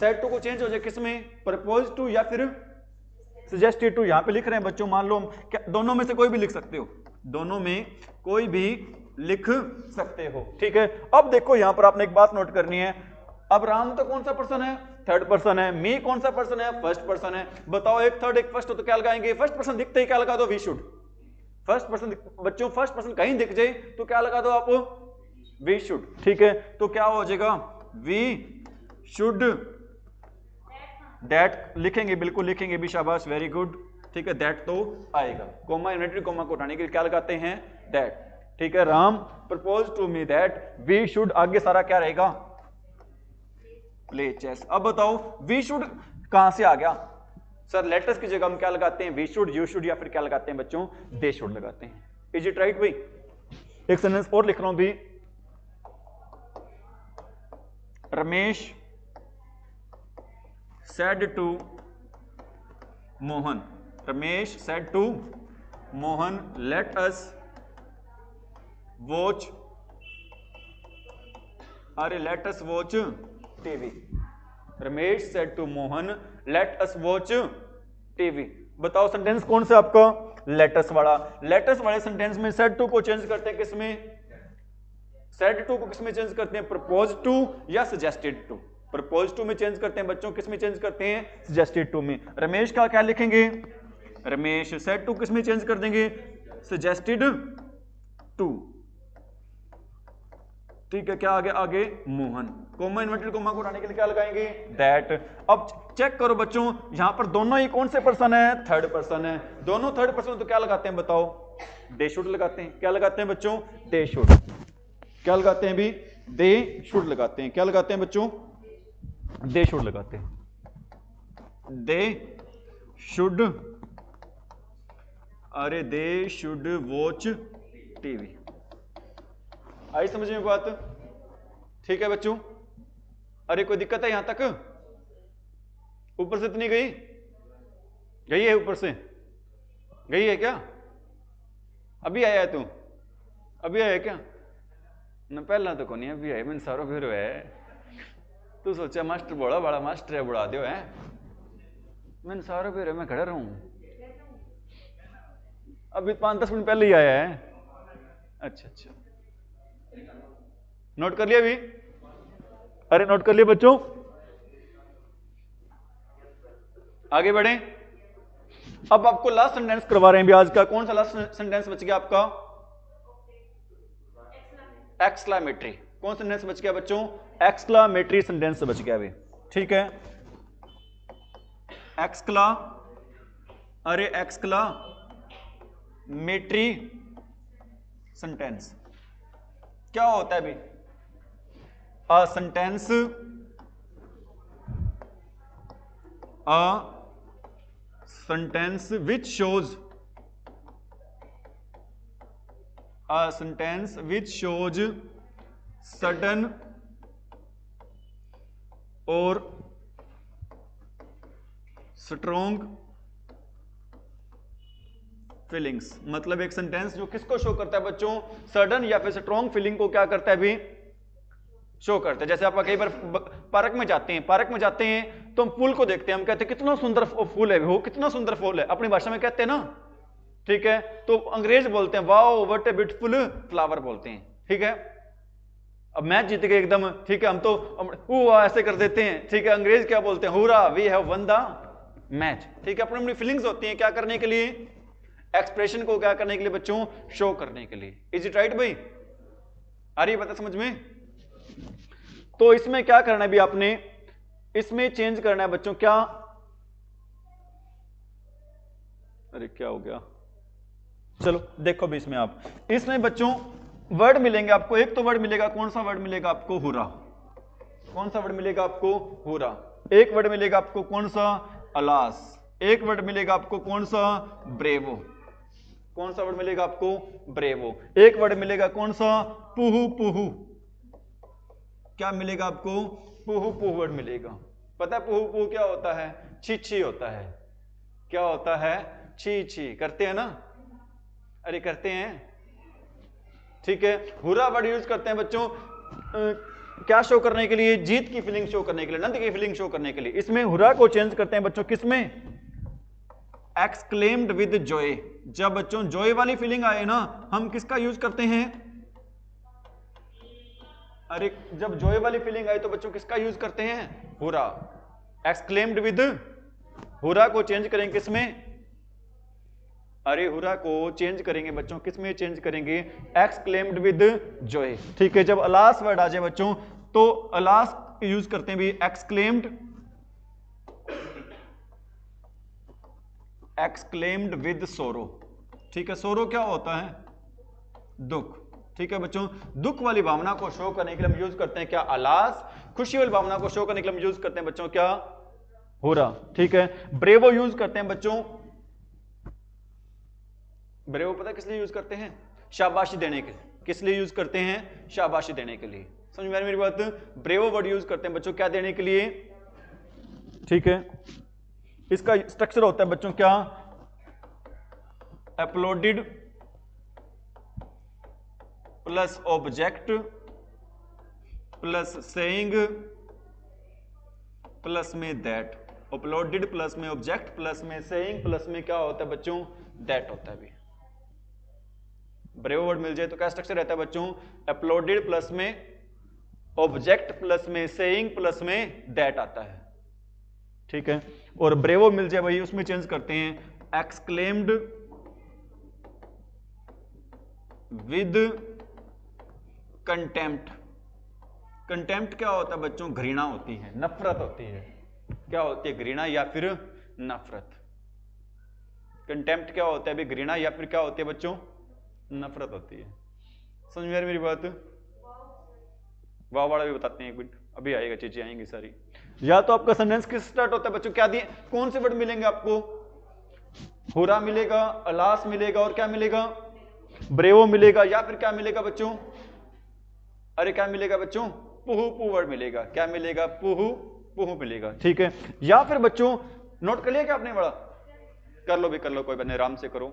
सेड टू को चेंज हो जाए किसमें, प्रपोज टू या फिर सजेस्टेड टू। यहां पे लिख रहे हैं बच्चों, मान लो क्या दोनों में से कोई भी लिख सकते हो, दोनों में कोई भी लिख सकते हो। ठीक है, अब देखो यहां पर आपने एक बात नोट करनी है, अब राम तो कौन सा पर्सन है, थर्ड पर्सन है, मी कौन सा पर्सन है, फर्स्ट पर्सन है। बताओ एक थर्ड एक फर्स्ट हो तो क्या लगाएंगे, फर्स्ट पर्सन दिखते ही क्या लगा दो, वी शुड। फर्स्ट पर्सन बच्चों, फर्स्ट पर्सन कहीं दिख जाए तो क्या लगा दो आप, वी शुड। ठीक है, तो क्या हो जाएगा, वी शुड दैट लिखेंगे, बिल्कुल लिखेंगे भी, शाबाश, वेरी गुड। ठीक है, दैट तो आएगा, कोमा इन्वर्टेड कोमा को उठाने के लिए क्या लगाते हैं, दैट। ठीक है, Ram propose to me that we should, आगे सारा क्या रहेगा, प्ले चेस। अब बताओ वी शुड कहां से आ गया सर, लेटर्स की जगह हम क्या लगाते हैं, वी शुड, यू शुड, या फिर क्या लगाते हैं बच्चों, दे शुड लगाते हैं। इज इट राइट भाई? एक सेंटेंस और लिख रहा हूं भी, Ramesh said to Mohan, Ramesh said to Mohan let us watch, अरे let us watch TV। Ramesh said to Mohan let us watch TV। बताओ सेंटेंस कौन सा आपका, लेटस वाला। लेटस वाले सेंटेंस में said to को चेंज करते हैं किसमें, said to को किसमें चेंज करते हैं, प्रपोज टू या सजेस्टेड टू। प्रपोज टू में चेंज करते हैं बच्चों, किसमें चेंज करते हैं, सजेस्टेड टू में। रमेश का क्या लिखेंगे, रमेश, सेड टू किसमें चेंज कर देंगे, सजेस्टेड टू। ठीक है, क्या आगे, आगे मोहन, कोमा इन्वर्टेड कोमा को उठाने के लिए क्या लगाएंगे, दैट। अब चेक करो बच्चों, यहां पर दोनों ही कौन से पर्सन है, थर्ड पर्सन है, दोनों थर्ड पर्सन, तो क्या लगाते हैं बताओ, दे शुड लगाते हैं। क्या लगाते हैं बच्चों, दे शुड। क्या लगाते हैं भी, दे शुड लगाते हैं। क्या लगाते हैं बच्चों, दे शुड लगाते हैं। दे शुड, अरे दे शुड वॉच टीवी। आई समझ में बात? ठीक है बच्चों, अरे कोई दिक्कत है यहां तक? ऊपर से इतनी गई है, ऊपर से गई है क्या? अभी आया है तू? अभी आया क्या? न पहला तो कोनी अभी आया, मैंने सारो फिर है तू सोचा मास्टर बड़ा मास्टर है, बुढ़ा दो है, मैंने सारो फिर मैं खड़ा रहूं, अभी 5-10 मिनट पहले ही आया है। अच्छा अच्छा, नोट कर लिया अभी? अरे नोट कर लिया बच्चों, आगे बढ़े। अब आपको लास्ट सेंटेंस करवा रहे हैं भी आज का। कौन सा लास्ट सेंटेंस बच गया आपका? एक्सक्लामेटरी। कौन सा सेंटेंस बच गया बच्चों? एक्सक्लामेटरी सेंटेंस बच गया अभी, ठीक है। एक्सक्लामेटरी सेंटेंस क्या होता है अभी? A sentence which shows sudden or strong feelings. मतलब एक सेंटेंस जो किसको शो करता है बच्चों? सडन या फिर स्ट्रॉन्ग फीलिंग को क्या करता है अभी? शो करता है। जैसे आप कई बार पार्क में जाते हैं तो हम फूल को देखते हैं, हम कहते हैं कितना सुंदर फूल है वो, कितना सुंदर फूल है, अपनी भाषा में कहते हैं ना, ठीक है। तो अंग्रेज बोलते हैं wow what a beautiful flower बोलते हैं, ठीक है। अब मैच जीत गए एकदम, ठीक है, हम तो ऐसे कर देते हैं, ठीक है। अंग्रेज क्या बोलते हैं? Hurrah we have won the match, ठीक है। अपनी फीलिंग्स होती हैं क्या करने के लिए? एक्सप्रेशन को क्या करने के लिए बच्चों? शो करने के लिए। इज इट राइट भाई? आ रही है बात समझ में? तो इसमें क्या करना है भी आपने? इसमें चेंज करना है बच्चों क्या? अरे क्या हो गया? चलो देखो भी इसमें आप, इसमें बच्चों वर्ड मिलेंगे आपको। एक तो वर्ड मिलेगा, कौन सा वर्ड मिलेगा आपको? हुरा। कौन सा वर्ड मिलेगा आपको? हुरा। एक वर्ड मिलेगा आपको कौन सा? अलास। एक वर्ड मिलेगा आपको कौन सा? ब्रेवो। कौन सा वर्ड मिलेगा आपको? ब्रेवो। एक वर्ड मिलेगा कौन सा? पुहु पुहु। क्या मिलेगा आपको? पुहु पुहु वर्ड मिलेगा। पता है पुहु पुहु क्या होता है? छी छी होता है। क्या होता है? छी छी। करते हैं ना? अरे करते हैं, ठीक है। हुरा वर्ड यूज करते हैं बच्चों क्या शो करने के लिए? जीत की फीलिंग शो करने के लिए, आनंद की फीलिंग शो करने के लिए। इसमें हुरा को चेंज करते हैं बच्चों किसमें? Exclaimed with Joy. जब बच्चों जॉय वाली फीलिंग आए ना, हम किसका यूज करते हैं? अरे जब जॉय वाली फीलिंग आई तो बच्चों किसका यूज करते हैं? हुरा। एक्सक्लेम्ड विद, हुरा को चेंज करेंगे किसमें? अरे हुरा को चेंज करेंगे बच्चों किसमें? चेंज करेंगे एक्सक्लेम्ड विद जॉय, ठीक है। जब अलास वर्ड आ जाए बच्चों तो अलास यूज करते हैं भी एक्सक्लेम्ड विद सोरो, ठीक है। सोरो क्या होता है? दुख, ठीक है बच्चों। दुख वाली भावना को शो करने के लिए हम यूज करते हैं क्या? अलास। खुशी वाली भावना को शो करने के लिए हम यूज करते हैं बच्चों क्या? हुरा, ठीक है। ब्रेवो यूज करते हैं बच्चों, ब्रेवो पता किस लिए यूज करते हैं? शाबाशी देने के। किस लिए यूज करते हैं? शाबाशी देने के लिए। समझ में आ रही मेरी बात? ब्रेवो वर्ड यूज करते हैं बच्चों क्या देने के लिए? ठीक है। इसका स्ट्रक्चर होता है बच्चों क्या? Uploaded plus object plus saying plus में दैट। अपलोडेड प्लस में ऑब्जेक्ट प्लस में सेइंग प्लस में क्या होता है बच्चों? दैट होता है भी। ब्रेवो वर्ड मिल जाए तो क्या स्ट्रक्चर रहता है बच्चों? अपलोडेड प्लस में ऑब्जेक्ट प्लस में सेइंग प्लस में दैट आता है, ठीक है। और ब्रेवो मिल जाए भाई उसमें चेंज करते हैं एक्सक्लेम्ड विद कंटेम्प्ट। कंटेम्प्ट क्या होता है बच्चों? घृणा होती है, नफरत होती है। क्या होती है? घृणा या फिर नफरत। कंटेम्प्ट क्या होता है अभी? घृणा या फिर क्या होती है बच्चों? नफरत होती है। समझ में आ रही मेरी बात? वाह वाला भी बताते हैं एक मिनट, अभी आएगा, चीजें आएंगी सारी। या तो आपका सेंटेंस किस स्टार्ट होता है बच्चों? क्या दिए? कौन से वर्ड मिलेंगे आपको? हुरा मिलेगा, अलास मिलेगा और क्या मिलेगा? ब्रेवो मिलेगा। या फिर क्या मिलेगा बच्चों? अरे क्या मिलेगा बच्चों? पुहु पुहु वर्ड मिलेगा। क्या मिलेगा? पुहु पुहु मिलेगा। ठीक है, या फिर बच्चों नोट कर लिया क्या आपने? बड़ा कर लो भी, कर लो, कोई बात नहीं, आराम से करो।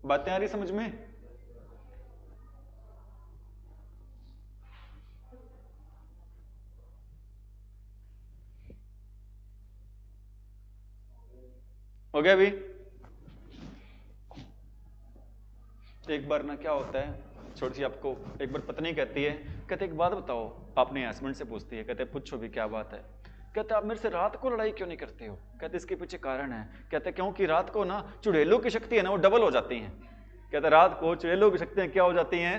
बातें आ रही समझ में? हो गया अभी? एक बार ना क्या होता है, छोटी सी आपको एक बार पत्नी कहती है, कहते एक बात बताओ, अपने हस्बैंड से पूछती है, कहते पूछो भी क्या बात है? कहते आप मेरे से रात को लड़ाई क्यों नहीं करते हो? कहते इसके पीछे कारण है। कहते क्योंकि रात को ना चुड़ैलों की शक्ति है ना वो डबल हो जाती है। कहते रात को चुड़ैलों की शक्तियां क्या हो जाती हैं?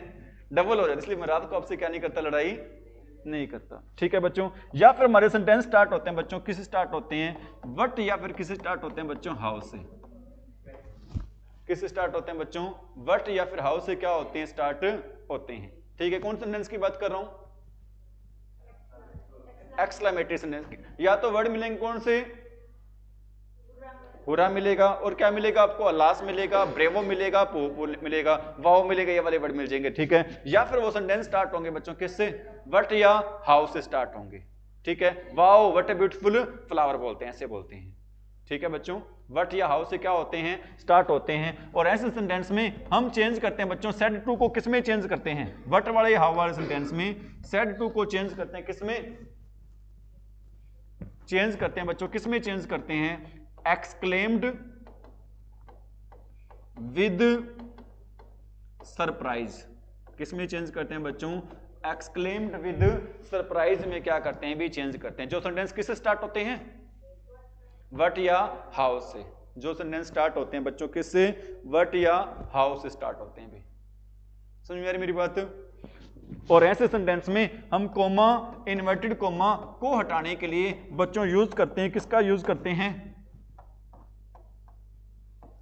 डबल हो जाती है, इसलिए मैं रात को आपसे क्या नहीं करता? लड़ाई नहीं करता। ठीक है बच्चों, या फिर हमारे सेंटेंस स्टार्ट होते हैं बच्चों, किससे स्टार्ट होते हैं? व्हाट या फिर किससे स्टार्ट होते हैं बच्चों? हाउ से। किससे स्टार्ट होते हैं बच्चों? व्हाट या फिर हाउ से क्या होते हैं? स्टार्ट होते हैं। ठीक है, कौन सेंटेंस की बात कर रहा हूं? Exclamatory sentence. या तो वर्ड मिलेंगे कौन से? हुरा मिलेगा, और क्या मिलेगा आपको? अलास मिलेगा, ब्रेवो मिलेगा, पू मिलेगा, वाओ मिलेगा, ये वाले वर्ड मिल जाएंगे। ठीक है, या फिर वो सेंटेंस स्टार्ट होंगे बच्चों किससे? व्हाट या हाउ से स्टार्ट होंगे। ठीक है, wow what a beautiful flower बोलते हैं, ऐसे बोलते हैं। ठीक है बच्चों, व्हाट या हाउ से क्या होते हैं? स्टार्ट होते हैं। और ऐसे सेंटेंस में हम चेंज करते हैं बच्चों, सेड टू को किस में चेंज करते हैं? व्हाट वाले हाउ वाले सेंटेंस में सेड टू को चेंज करते हैं, किसमें चेंज करते हैं बच्चों? किसमें चेंज करते हैं? Exclaimed with surprise. किसमें चेंज करते हैं बच्चों? एक्सक्लेम्ड विद सरप्राइज में क्या करते हैं? भी चेंज करते हैं। जो सेंटेंस किससे स्टार्ट होते हैं? व्हाट या हाउ से। जो सेंटेंस स्टार्ट होते हैं बच्चों किससे? व्हाट या हाउ से स्टार्ट होते हैं। भी समझ में आ रही मेरी बात? और ऐसे सेंटेंस में हम कोमा, इन्वर्टेड कोमा को हटाने के लिए बच्चों यूज करते हैं, किसका यूज करते हैं?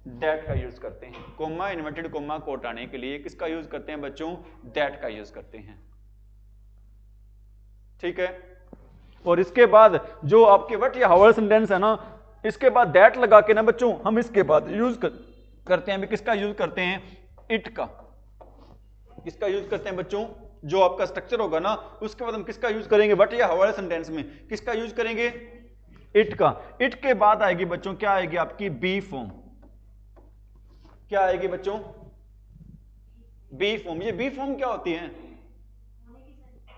दैट का यूज करते हैं। कोमा, इन्वर्टेड कोमा को हटाने के लिए किसका यूज करते हैं बच्चों? दैट का यूज करते हैं। ठीक है, और इसके बाद जो आपके व्हाट या हाउ सेंटेंस है ना, इसके बाद दैट लगा के ना बच्चों हम इसके बाद यूज करते हैं, किसका यूज करते हैं? इट का। किसका यूज करते हैं बच्चों? जो आपका स्ट्रक्चर होगा ना उसके बाद हम किसका यूज करेंगे? व्हाट या हाउ सेंटेंस में किसका यूज करेंगे? इट का। इट के बाद आएगी बच्चों क्या आएगी? आपकी बी फॉर्म। क्या आएगी बच्चों? Be form. ये बी फॉर्म क्या होती है?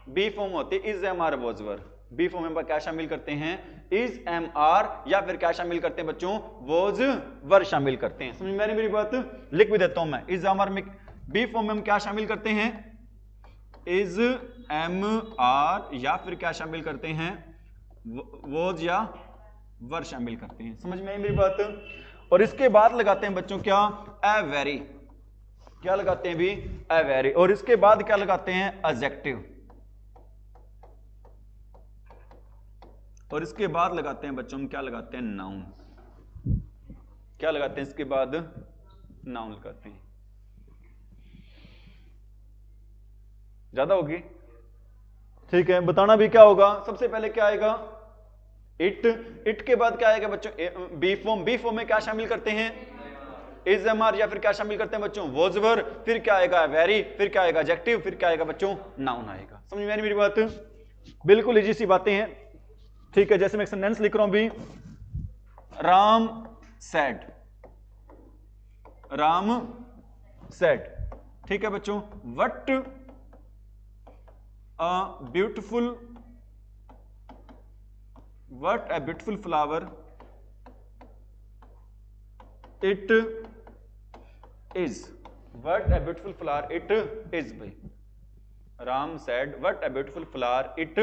बी फॉर्म होती है is, am, are, was, were. Be form में क्या शामिल करते हैं? इज, एम, आर, या फिर क्या शामिल करते हैं बच्चों? वॉज, वर शामिल करते हैं। समझ में आ रही मेरी बात? लिख भी देता हूं मैं। इज, एम, आर में बी फॉर्म में हम क्या शामिल करते हैं? इज, एम, आर, या फिर क्या शामिल करते हैं? वॉज या वर शामिल करते हैं। समझ में आई मेरी बात? और इसके बाद लगाते हैं बच्चों क्या? A very. क्या लगाते हैं भी? A very. और इसके बाद क्या लगाते हैं? एडजेक्टिव। और इसके बाद लगाते हैं बच्चों हम क्या लगाते हैं? नाउन। क्या लगाते हैं इसके बाद? नाउन लगाते हैं। ज्यादा होगी? ठीक है, बताना भी क्या होगा? सबसे पहले क्या आएगा? इट। इट के बाद क्या आएगा बच्चों? Be form. बी फॉर्म में क्या शामिल करते हैं? इज, एम, आर, या फिर क्या शामिल करते हैं बच्चों? वॉज, वर। फिर क्या आएगा? वेरी। फिर क्या आएगा? एडजेक्टिव। फिर क्या आएगा बच्चों? नाउन आएगा। समझ में आ रही मेरी बात? बिल्कुल इजी सी बातें हैं। ठीक है, जैसे मैं एक सेंटेंस लिख रहा हूं भी, राम सेड। राम सेड। ठीक है बच्चों, what a beautiful flower it is. What a beautiful flower it is भाई। Ram said what a beautiful flower it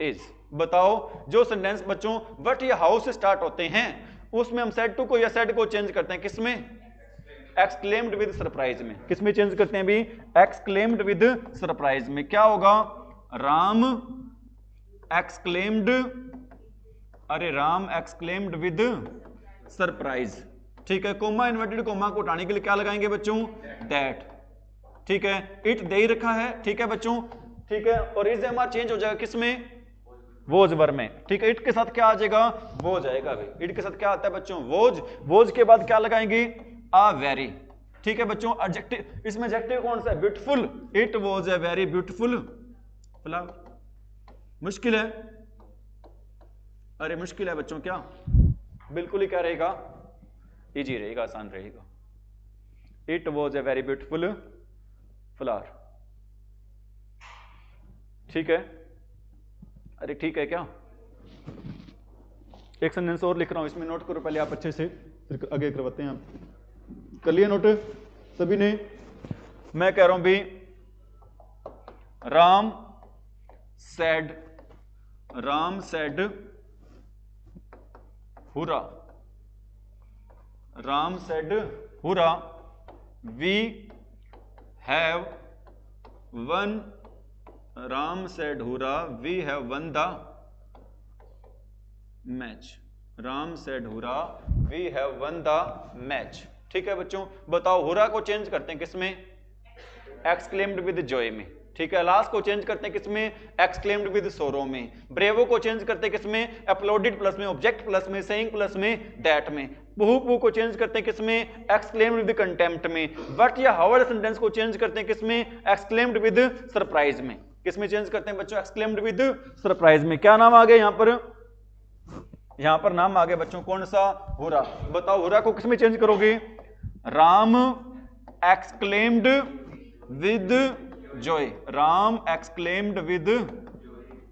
is। बताओ जो सेंटेंस बच्चों what या how से स्टार्ट होते हैं उसमें हम said to को या said को चेंज करते हैं किसमें? exclaimed with surprise में। किसमें चेंज करते हैं भी? exclaimed with surprise में। क्या होगा? राम exclaimed, अरे राम exclaimed with surprise। ठीक है, कोमा इन्वर्टेड कोमा को उठाने के लिए क्या लगाएंगे बच्चों? दैट। ठीक है, इट दे ही रखा है। ठीक है बच्चों, ठीक है, और इज एम आर चेंज हो जाएगा किसमें? वोज वर्ब में, ठीक है। इट के साथ क्या आ जाएगा, वोज आएगा भाई। इट के साथ क्या आता है बच्चों, वोज। वोज के बाद क्या लगाएंगे, आ वेरी, ठीक है बच्चों। एडजेक्टिव, इसमें एडजेक्टिव कौन सा है, beautiful. It was a very beautiful flower. मुश्किल है, अरे मुश्किल है बच्चों क्या, बिल्कुल ही क्या रहेगा, इजी रहेगा, आसान रहेगा। It was a very beautiful flower, ठीक है। अरे ठीक है क्या, एक सेंटेंस और लिख रहा हूं, इसमें नोट करो पहले आप अच्छे से, फिर आगे करवाते हैं आप। कर लिया नोट सभी ने। मैं कह रहा हूं भी, Ram said hurrah, Ram said hurrah, we have won, Ram said hurrah, we have won the match, Ram said hurrah, we have won the match, ठीक है बच्चों। बताओ हुरा को चेंज करते हैं किसमें, एक्सक्लेम्ड विद जॉय में, ठीक है। लास्ट को चेंज करते हैं किसमें, एक्सक्लेम्ड विद सोरो में। ब्रेवो को चेंज करते हैं किसमें, अपलोडेड प्लस में, ऑब्जेक्ट प्लस में, सेइंग प्लस में, दैट में। पू को चेंज करते हैं किसमें, एक्सक्लेम्ड विद कंटेम्प्ट में। बट या हावर्ड सेंटेंस को चेंज करते हैं किसमें, एक्सक्लेम्ड विद सरप्राइज में। किसमें चेंज करते हैं बच्चों, एक्सक्लेम्ड विद सरप्राइज में। क्या नाम आ गया यहां पर, यहां पर नाम आ गया बच्चों कौन सा, हुरा। बताओ हुरा को किसमें चेंज करोगे, Ram exclaimed with Joy, Ram exclaimed with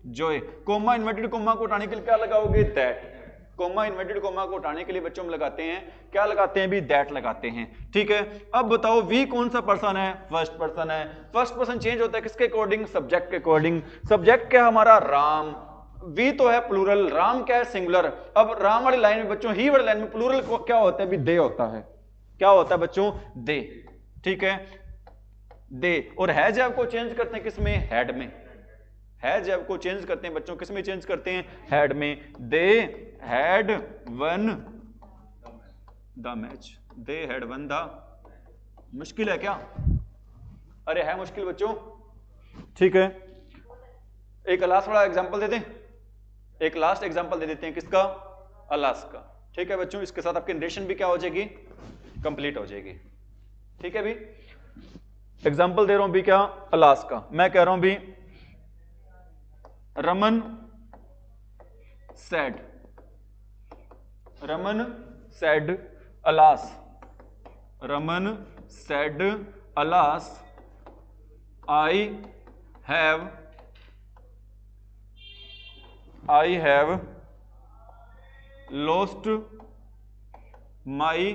Joy. Coma inverted coma को उठाने के लिए क्या लगाओगे, दैट। कोमा इन्वर्टेड कोमा को उठाने के लिए बच्चों हम लगाते हैं, क्या लगाते हैं भी, दैट लगाते हैं, ठीक है। अब बताओ वी कौन सा पर्सन है, फर्स्ट पर्सन है। फर्स्ट पर्सन चेंज होता है किसके अकॉर्डिंग, सब्जेक्ट के अकॉर्डिंग। सब्जेक्ट क्या हमारा, राम। वी तो है प्लूरल, राम क्या है सिंगुलर। अब राम वाली लाइन में बच्चों, ही वाली लाइन में प्लूरल को क्या होता है भी, दे होता है। क्या होता है बच्चों, दे, ठीक है, दे। और है जब को चेंज करते हैं किसमें, हेड में। है जब को चेंज करते हैं बच्चों किसमें चेंज करते हैं, हेड में। They had one the match, they had one the, मुश्किल है क्या, अरे है मुश्किल बच्चों, ठीक है। एक लास्ट वाला एग्जांपल दे दें, एक लास्ट एग्जांपल दे देते हैं किसका, अलास्का, ठीक है बच्चों। इसके साथ आपकी नरेशन भी क्या हो जाएगी, कंप्लीट हो जाएगी, ठीक है भी। एग्जांपल दे रहा हूं भी क्या, अलास्का। मैं कह रहा हूं भी, Raman said, Raman said alas, Raman said alas, I have lost my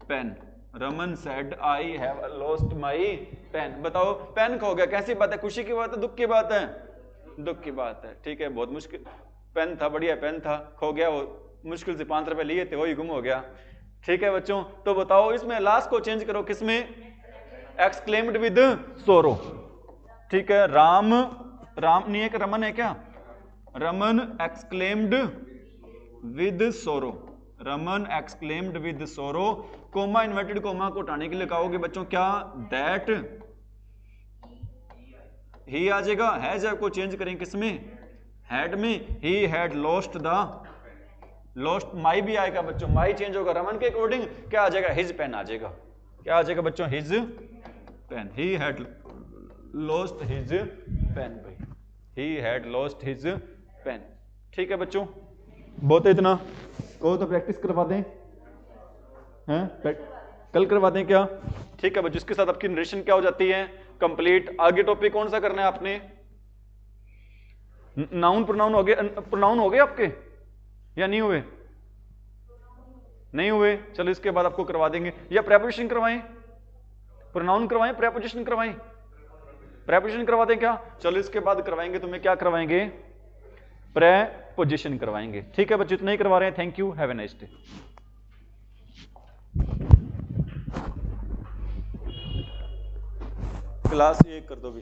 pen. Raman said I have lost my pen. बताओ पेन खो गया, कैसी बात है, खुशी की बात है, दुख की बात है, दुख की बात है, ठीक है। बहुत मुश्किल पेन था, बढ़िया पेन था, खो गया, वो मुश्किल से 5 रुपए लिए थे, वही गुम हो गया, ठीक है बच्चों। तो बताओ इसमें लास्ट को चेंज करो किसमें, एक्सक्लेम्ड विद सोरो, ठीक है। राम, राम नहीं है कि रमन है क्या, रमन एक्सक्लेम्ड विद सोरो, रमन एक्सक्लेम्ड विद सोरो। कोमा इन्वर्टेड कोमा को उठाने के लिए कहोगे बच्चों क्या, दैट ही आ जाएगा। है जब को चेंज करें किसमें, हैड में। ही had lost the, lost my भी आएगा बच्चों, माई चेंज होगा रमन के अकॉर्डिंग, क्या आ जाएगा, हिज पेन आ जाएगा। क्या आ जाएगा बच्चों, his pen. He had lost his pen भाई, he had lost his pen, ठीक है बच्चों। बहुत है इतना, कहो तो प्रैक्टिस करवा दें, हैं कल करवा दें क्या, ठीक है बच्चों। इसके साथ आपकी नरेशन क्या हो जाती है, कंप्लीट। आगे टॉपिक कौन सा करना है आपने, नाउन प्रोनाउन हो गए, प्रोनाउन हो गए आपके या नहीं हुए, नहीं हुए, चलो इसके बाद आपको करवा देंगे। या प्रेपोजिशन करवाएं, प्रोनाउन करवाएं, प्रेपोजिशन करवाएं, प्रेपोजिशन करवा दें क्या, चलो इसके बाद करवाएंगे। तुम्हें क्या करवाएंगे, प्रेपोजिशन करवाएंगे, ठीक है बच्चों। इतना ही करवा रहे हैं, thank you, have a nice day. Class ये कर दो भी।